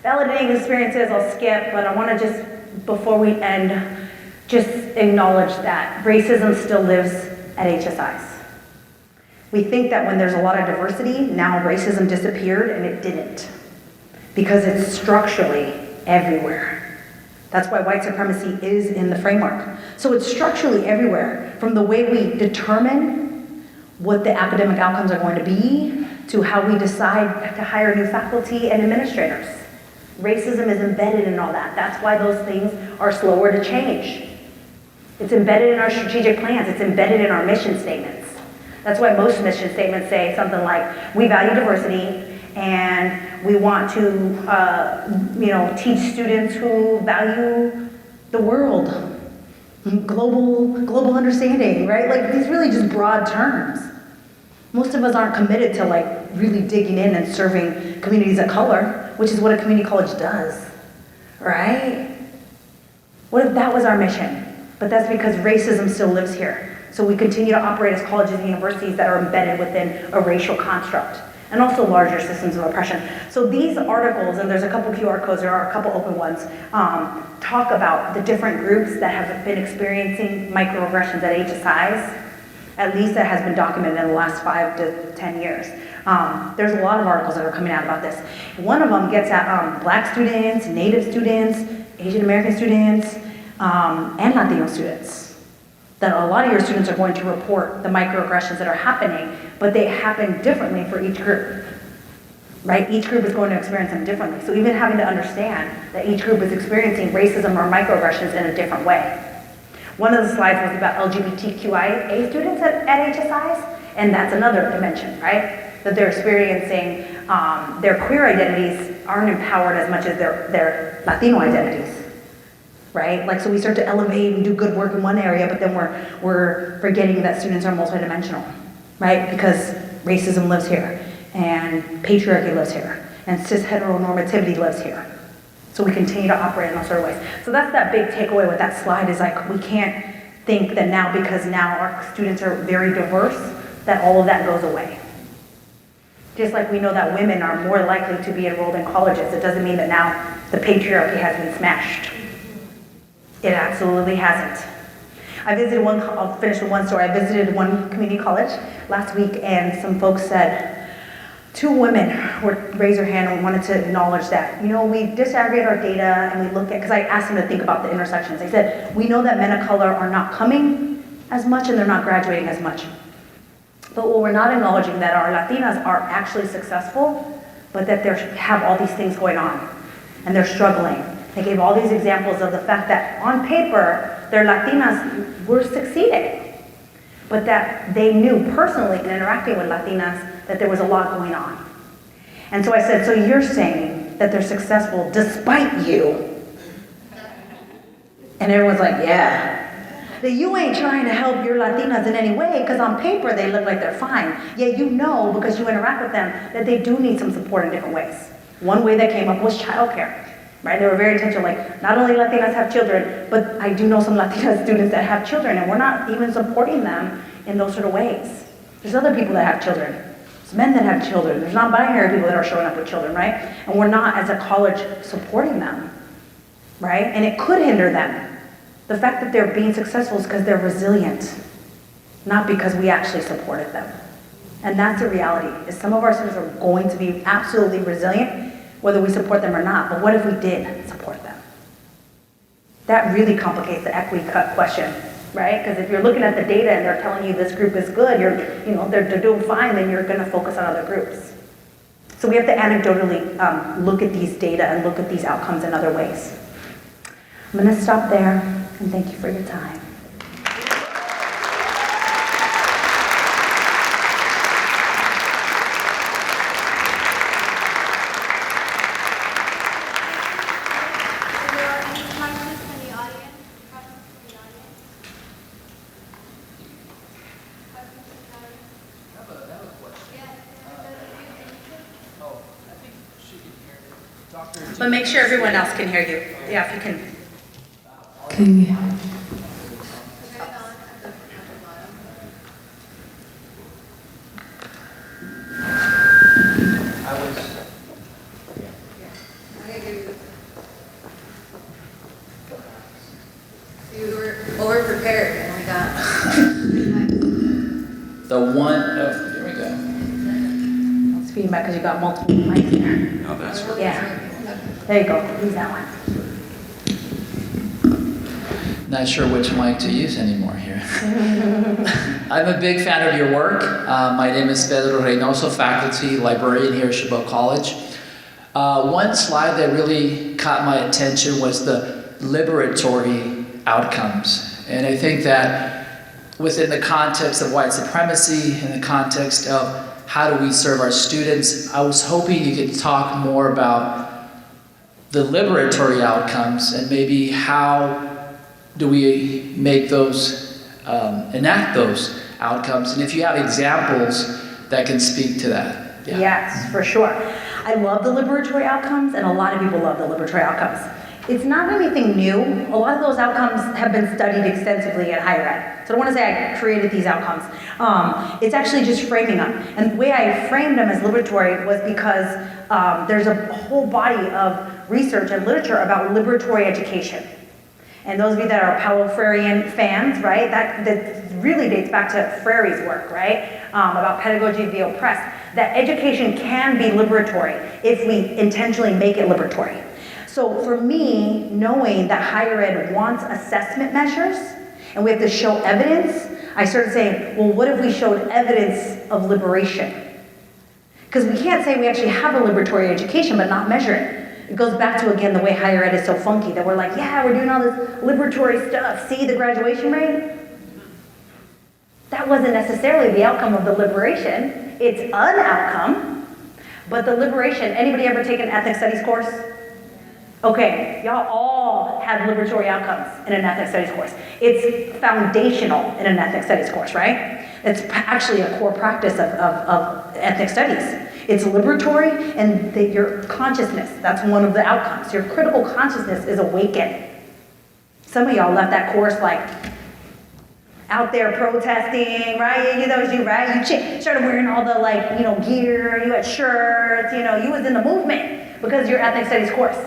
Validating experiences, I'll skip, but I want to just, before we end, just acknowledge that racism still lives at HSIs. We think that when there's a lot of diversity, now racism disappeared, and it didn't. Because it's structurally everywhere. That's why white supremacy is in the framework. So it's structurally everywhere, from the way we determine what the academic outcomes are going to be, to how we decide to hire new faculty and administrators. Racism is embedded in all that. That's why those things are slower to change. It's embedded in our strategic plans. It's embedded in our mission statements. That's why most mission statements say something like, we value diversity and we want to teach students who value the world, global understanding, right? Like these really just broad terms. Most of us aren't committed to like really digging in and serving communities of color, which is what a community college does, right? What if that was our mission? But that's because racism still lives here. So we continue to operate as colleges and universities that are embedded within a racial construct and also larger systems of oppression. So these articles, and there's a couple QR codes, there are a couple open ones, talk about the different groups that have been experiencing microaggressions at HSIs, at least that has been documented in the last 5 to 10 years. There's a lot of articles that are coming out about this. One of them gets at Black students, Native students, Asian American students, and Latino students. That a lot of your students are going to report the microaggressions that are happening, but they happen differently for each group, right? Each group is going to experience them differently. So even having to understand that each group is experiencing racism or microaggressions in a different way. One of the slides was about LGBTQIA students at HSIs, and that's another dimension, right? That they're experiencing their queer identities aren't empowered as much as their Latino identities. Right? Like, so we start to elevate and do good work in one area, but then we're forgetting that students are multidimensional, right? Because racism lives here, and patriarchy lives here, and cis heteronormativity lives here. So we continue to operate in those sort of ways. So that's that big takeaway with that slide is like, we can't think that now, because now our students are very diverse, that all of that goes away. Just like we know that women are more likely to be enrolled in colleges, it doesn't mean that now the patriarchy has been smashed. It absolutely hasn't. I'll finish with one story. I visited one community college last week, and some folks said, 2 women raised their hand and wanted to acknowledge that, we disaggregate our data and we look at, because I asked them to think about the intersections. They said, we know that men of color are not coming as much and they're not graduating as much. But what we're not acknowledging that our Latinas are actually successful, but that they have all these things going on and they're struggling. They gave all these examples of the fact that on paper, their Latinas were succeeding, but that they knew personally in interacting with Latinas that there was a lot going on. And so I said, so you're saying that they're successful despite you? And everyone's like, yeah. That you ain't trying to help your Latinas in any way, because on paper they look like they're fine. Yet you know, because you interact with them, that they do need some support in different ways. One way that came up was childcare. right? They were very intentional, like, not only Latinas have children, but I do know some Latina students that have children, and we're not even supporting them in those sort of ways. There's other people that have children. There's men that have children. There's non-binary people that are showing up with children, right? And we're not, as a college, supporting them, right? And it could hinder them. The fact that they're being successful is because they're resilient, not because we actually supported them. And that's the reality, is some of our students are going to be absolutely resilient, whether we support them or not. But what if we did support them? That really complicates the equity cut question, right? Because if you're looking at the data and they're telling you this group is good, they're doing fine, then you're going to focus on other groups. So we have to anecdotally look at these data and look at these outcomes in other ways. I'm going to stop there, and thank you for your time. But make sure everyone else can hear you. Yeah, if you can. Okay. You were over-prepared and we got... The one, oh, here we go. It's feedback because you got multiple mics there. Oh, that's right. Yeah. There you go. Use that one. Not sure which mic to use anymore here. I'm a big fan of your work. My name is Pedro Reynoso, faculty librarian here at Chabot College. One slide that really caught my attention was the liberatory outcomes. And I think that within the context of white supremacy, in the context of how do we serve our students, I was hoping you could talk more about the liberatory outcomes and maybe how do we make those, enact those outcomes, and if you have examples that can speak to that. Yeah. Yes, for sure. I love the liberatory outcomes, and a lot of people love the liberatory outcomes. It's not anything new. A lot of those outcomes have been studied extensively in higher ed. So I don't want to say I created these outcomes. It's actually just framing them. And the way I framed them as liberatory was because there's a whole body of research and literature about liberatory education. And those of you that are Paulo Freirean fans, right, that really dates back to Freire's work, right, about pedagogy of the oppressed, that education can be liberatory if we intentionally make it liberatory. So for me, knowing that higher ed wants assessment measures, and we have to show evidence, I started saying, well, what if we showed evidence of liberation? Because we can't say we actually have a liberatory education but not measure it. It goes back to, again, the way higher ed is so funky, that we're like, yeah, we're doing all this liberatory stuff. See the graduation rate? That wasn't necessarily the outcome of the liberation. It's an outcome, but the liberation, anybody ever taken an ethnic studies course? Okay, y'all all had liberatory outcomes in an ethnic studies course. It's foundational in an ethnic studies course, right? It's actually a core practice of ethnic studies. It's liberatory, and your consciousness, that's one of the outcomes. Your critical consciousness is awakened. Some of y'all left that course like out there protesting, right? You right? You started wearing all the gear, you had shirts, you was in the movement because of your ethnic studies course.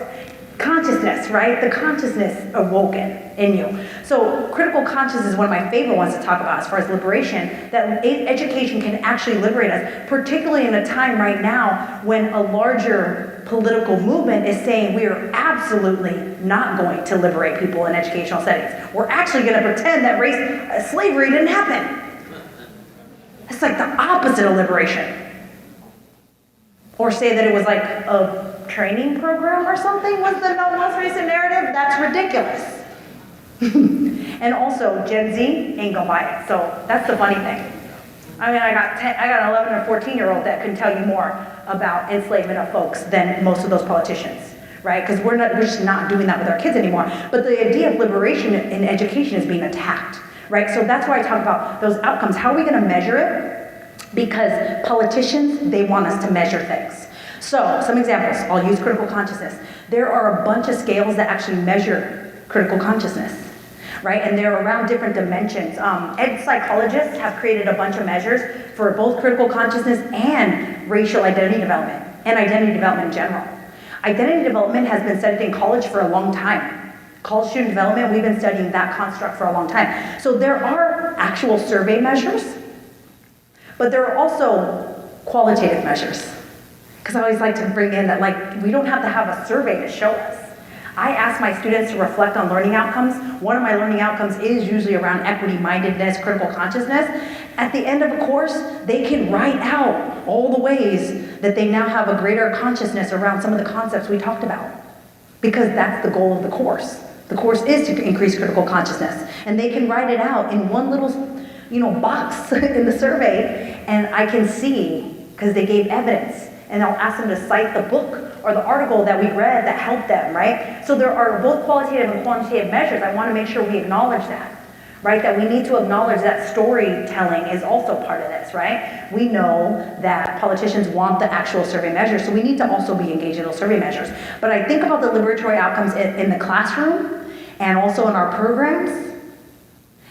Consciousness, right? The consciousness awoken in you. So critical consciousness is one of my favorite ones to talk about as far as liberation, that education can actually liberate us, particularly in a time right now when a larger political movement is saying we are absolutely not going to liberate people in educational settings. We're actually going to pretend that slavery didn't happen. It's like the opposite of liberation. Or say that it was like a training program or something was the most recent narrative. That's ridiculous. And also, Gen Z ain't gonna buy it. So that's the funny thing. I mean, I got an 11 or 14-year-old that can tell you more about enslavement of folks than most of those politicians, right? Because we're just not doing that with our kids anymore. But the idea of liberation in education is being attacked, right? So that's why I talk about those outcomes. How are we gonna measure it? Because politicians, they want us to measure things. So, some examples. I'll use critical consciousness. there are a bunch of scales that actually measure critical consciousness, right? And they're around different dimensions. Ed psychologists have created a bunch of measures for both critical consciousness and racial identity development, and identity development in general. Identity development has been studied in college for a long time. College student development, we've been studying that construct for a long time. So there are actual survey measures, but there are also qualitative measures. Because I always like to bring in that, like, we don't have to have a survey to show us. I ask my students to reflect on learning outcomes. One of my learning outcomes is usually around equity-mindedness, critical consciousness. At the end of a course, they can write out all the ways that they now have a greater consciousness around some of the concepts we talked about. Because that's the goal of the course. The course is to increase critical consciousness. And they can write it out in one little, box in the survey, and I can see, because they gave evidence. And I'll ask them to cite the book or the article that we read that helped them, right? So there are both qualitative and quantitative measures. I want to make sure we acknowledge that, right? That we need to acknowledge that storytelling is also part of this, right? We know that politicians want the actual survey measures, so we need to also be engaged in those survey measures. But I think about the liberatory outcomes in the classroom and also in our programs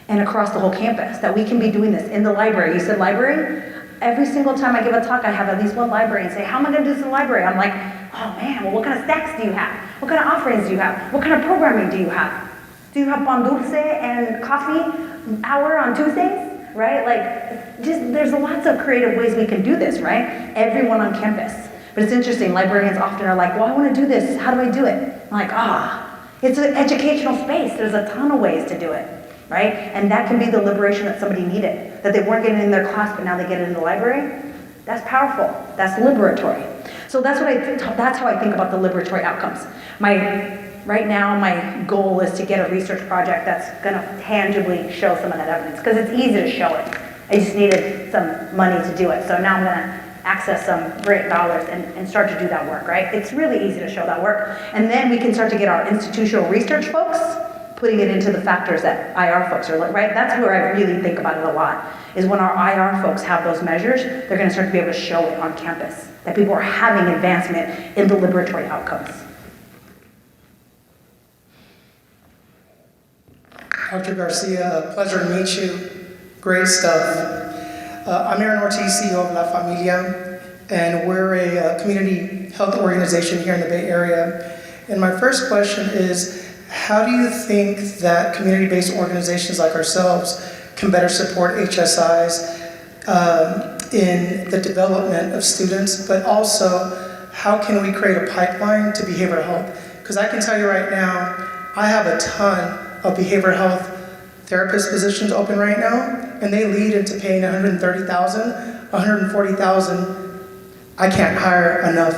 and across the whole campus, that we can be doing this in the library. You said library? Every single time I give a talk, I have at least one librarian say, how am I going to do this in the library? I'm like, oh man, well, what kind of snacks do you have? What kind of offerings do you have? What kind of programming do you have? Do you have pan dulce and coffee hour on Tuesdays? Right? Like, there's lots of creative ways we can do this, right? Everyone on campus. But it's interesting, librarians often are like, well, I want to do this. How do I do it? I'm like, it's an educational space. There's a ton of ways to do it. Right? And that can be the liberation that somebody needed, that they weren't getting in their class, but now they get it in the library. That's powerful. That's liberatory. So that's how I think about the liberatory outcomes. Right now, my goal is to get a research project that's going to tangibly show some of that evidence, because it's easy to show it. I just needed some money to do it. So now I'm going to access some grant dollars and start to do that work, right? It's really easy to show that work. And then we can start to get our institutional research folks putting it into the factors that IR folks are, right? That's where I really think about it a lot, is when our IR folks have those measures, they're gonna start to be able to show it on campus, that people are having advancement in the liberatory outcomes. Dr. Garcia, pleasure to meet you. Great stuff. I'm Aaron Ortiz, CEO of La Familia, and we're a community health organization here in the Bay Area. And my first question is, how do you think that community-based organizations like ourselves can better support HSIs in the development of students, but also how can we create a pipeline to behavioral health? Because I can tell you right now, I have a ton of behavioral health therapist positions open right now, and they lead into paying $130,000, $140,000. I can't hire enough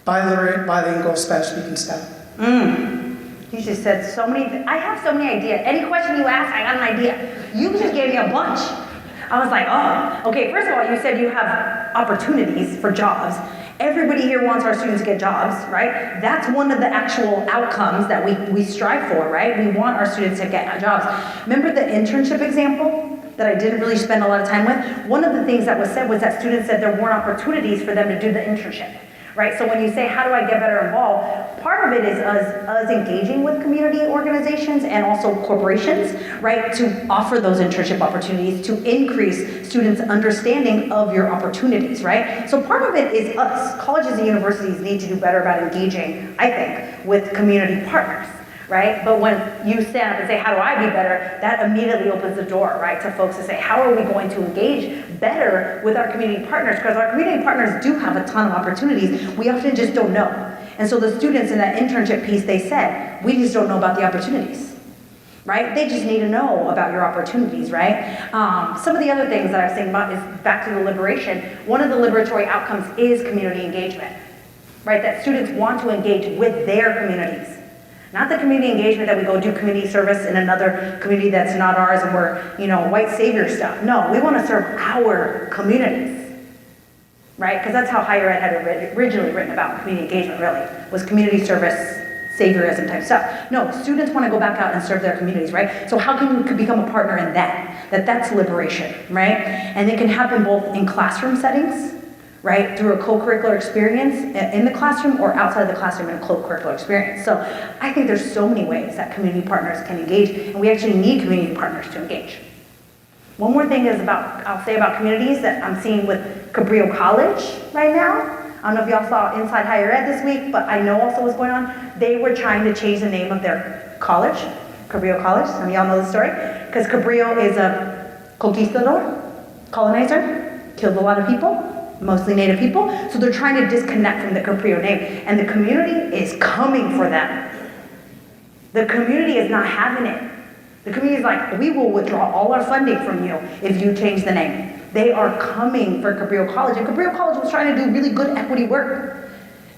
biliterate, bilingual, Spanish-speaking staff. You just said so many, I have so many ideas. Any question you ask, I got an idea. You just gave me a bunch. I was like, okay, first of all, you said you have opportunities for jobs. Everybody here wants our students to get jobs, right? That's one of the actual outcomes that we strive for, right? We want our students to get jobs. Remember the internship example that I didn't really spend a lot of time with? One of the things that was said was that students said there weren't opportunities for them to do the internship. Right? So when you say, how do I get better involved? Part of it is us engaging with community organizations and also corporations, right? To offer those internship opportunities, to increase students' understanding of your opportunities, right? So part of it is us. Colleges and universities need to do better about engaging, I think, with community partners, right? But when you stand up and say, how do I be better? That immediately opens the door, right? To folks to say, how are we going to engage better with our community partners? Because our community partners do have a ton of opportunities. We often just don't know. And so the students in that internship piece, they said, we just don't know about the opportunities, right? They just need to know about your opportunities, right? Some of the other things that I was thinking about is back to the liberation. One of the liberatory outcomes is community engagement, right? That students want to engage with their communities. Not the community engagement that we go do community service in another community that's not ours and we're, white savior stuff. No, we want to serve our communities, right? Because that's how higher ed had originally written about community engagement, really, was community service, saviorism type stuff. No, students want to go back out and serve their communities, right? So how can you become a partner in that? That's liberation, right? And it can happen both in classroom settings, right? Through a co-curricular experience in the classroom or outside the classroom in a co-curricular experience. So I think there's so many ways that community partners can engage, and we actually need community partners to engage. One more thing I'll say about communities that I'm seeing with Cabrillo College right now. I don't know if y'all saw Inside Higher Ed this week, but I know also what's going on. They were trying to change the name of their college, Cabrillo College. Some of y'all know the story. Because Cabrillo is a conquistador, colonizer, killed a lot of people, mostly Native people. So they're trying to disconnect from the Cabrillo name. And the community is coming for them. The community is not having it. The community is like, we will withdraw all our funding from you if you change the name. They are coming for Cabrillo College. And Cabrillo College was trying to do really good equity work.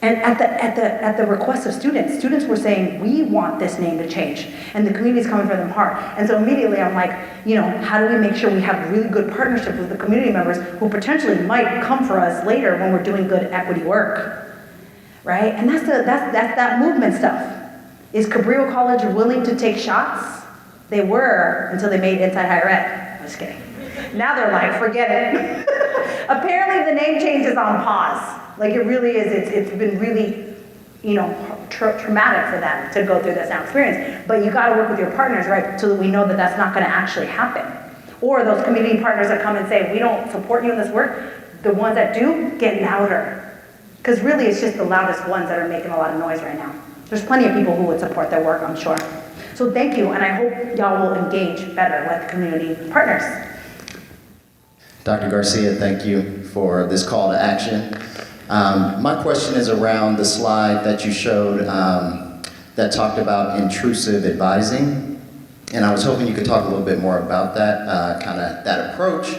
And at the request of students were saying, we want this name to change. And the community is coming for them hard. And so immediately I'm like, how do we make sure we have really good partnerships with the community members who potentially might come for us later when we're doing good equity work, right? And that's that movement stuff. Is Cabrillo College willing to take shots? They were until they made Inside Higher Ed. I'm just kidding. Now they're like, forget it. Apparently the name change is on pause. Like it really is, it's been really, traumatic for them to go through this now experience. But you gotta work with your partners, right? So that we know that that's not gonna actually happen. Or those community partners that come and say, we don't support you in this work, the ones that do, get louder. Because really it's just the loudest ones that are making a lot of noise right now. There's plenty of people who would support their work, I'm sure. So thank you, and I hope y'all will engage better with community partners. Dr. Garcia, thank you for this call to action. My question is around the slide that you showed that talked about intrusive advising, and I was hoping you could talk a little bit more about that, that approach,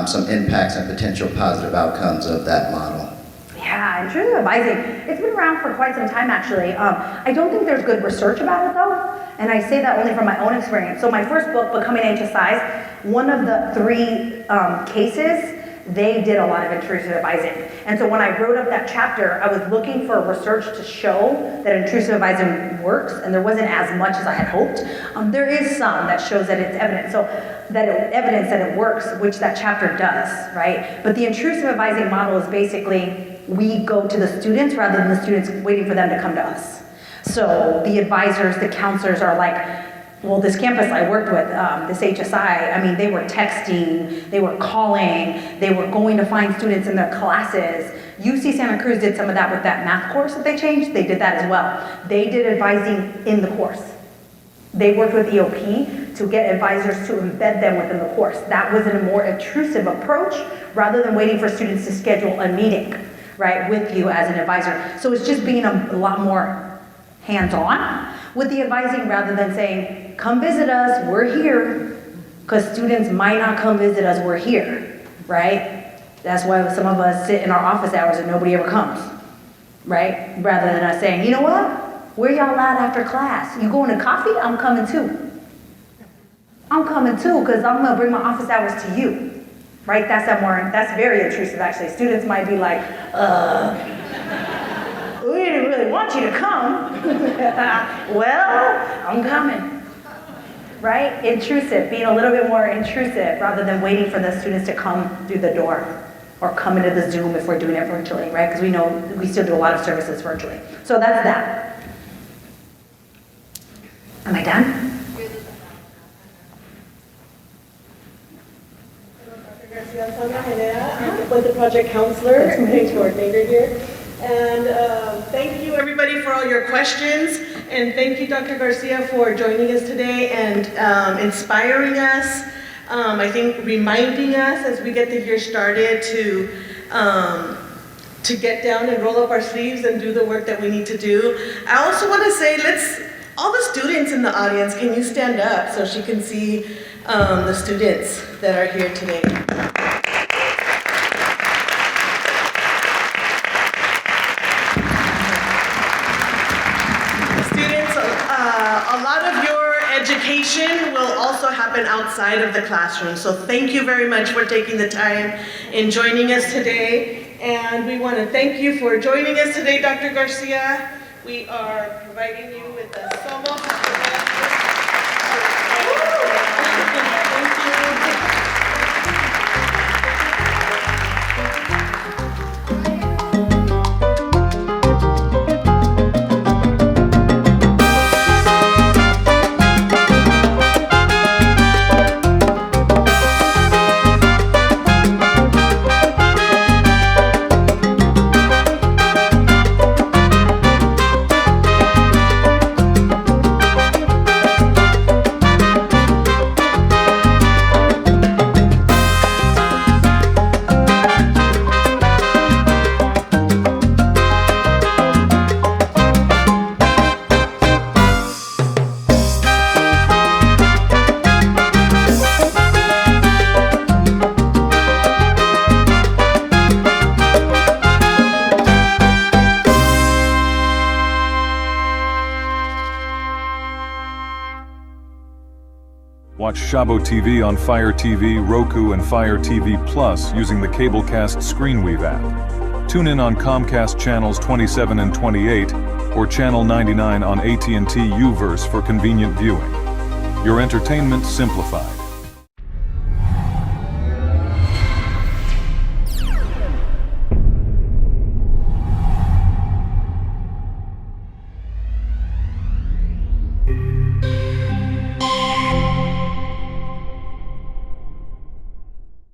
some impacts and potential positive outcomes of that model. Yeah, intrusive advising, it's been around for quite some time actually. I don't think there's good research about it though, and I say that only from my own experience. So my first book, Becoming HSIs, one of the 3 cases, they did a lot of intrusive advising. And so when I wrote up that chapter, I was looking for research to show that intrusive advising works, and there wasn't as much as I had hoped. There is some that shows that it's evident, so evidence that it works, which that chapter does, right? But the intrusive advising model is basically, we go to the students rather than the students waiting for them to come to us. So the advisors, the counselors are like, well, this campus I worked with, this HSI, they were texting, they were calling, they were going to find students in their classes. UC Santa Cruz did some of that with that math course that they changed. They did that as well. They did advising in the course. They worked with EOP to get advisors to embed them within the course. That was a more intrusive approach rather than waiting for students to schedule a meeting, right, with you as an advisor. So it's just being a lot more hands-on with the advising rather than saying, come visit us, we're here. Because students might not come visit us, we're here, right? That's why some of us sit in our office hours and nobody ever comes, right? Rather than us saying, you know what? Where y'all at after class? You going to coffee? I'm coming too. I'm coming too, because I'm gonna bring my office hours to you, right? That's very intrusive actually. Students might be like, we didn't really want you to come. Well, I'm coming, right? Intrusive, being a little bit more intrusive rather than waiting for the students to come through the door or come into the Zoom if we're doing it virtually, right? Because we know we still do a lot of services virtually. So that's that. Am I done? I'm the project counselor and coordinator here. And thank you everybody for all your questions. And thank you Dr. Garcia for joining us today and inspiring us. I think reminding us as we get the year started to get down and roll up our sleeves and do the work that we need to do. I also want to say, all the students in the audience, can you stand up so she can see the students that are here today? Students, a lot of your education will also happen outside of the classroom. So thank you very much for taking the time in joining us today. And we want to thank you for joining us today, Dr. Garcia. We are providing you with a Somos. Thank you. Watch Chabot TV on Fire TV, Roku, and Fire TV Plus using the Cablecast ScreenWeave app. Tune in on Comcast channels 27 and 28 or channel 99 on AT&T UVerse for convenient viewing. Your entertainment simplified.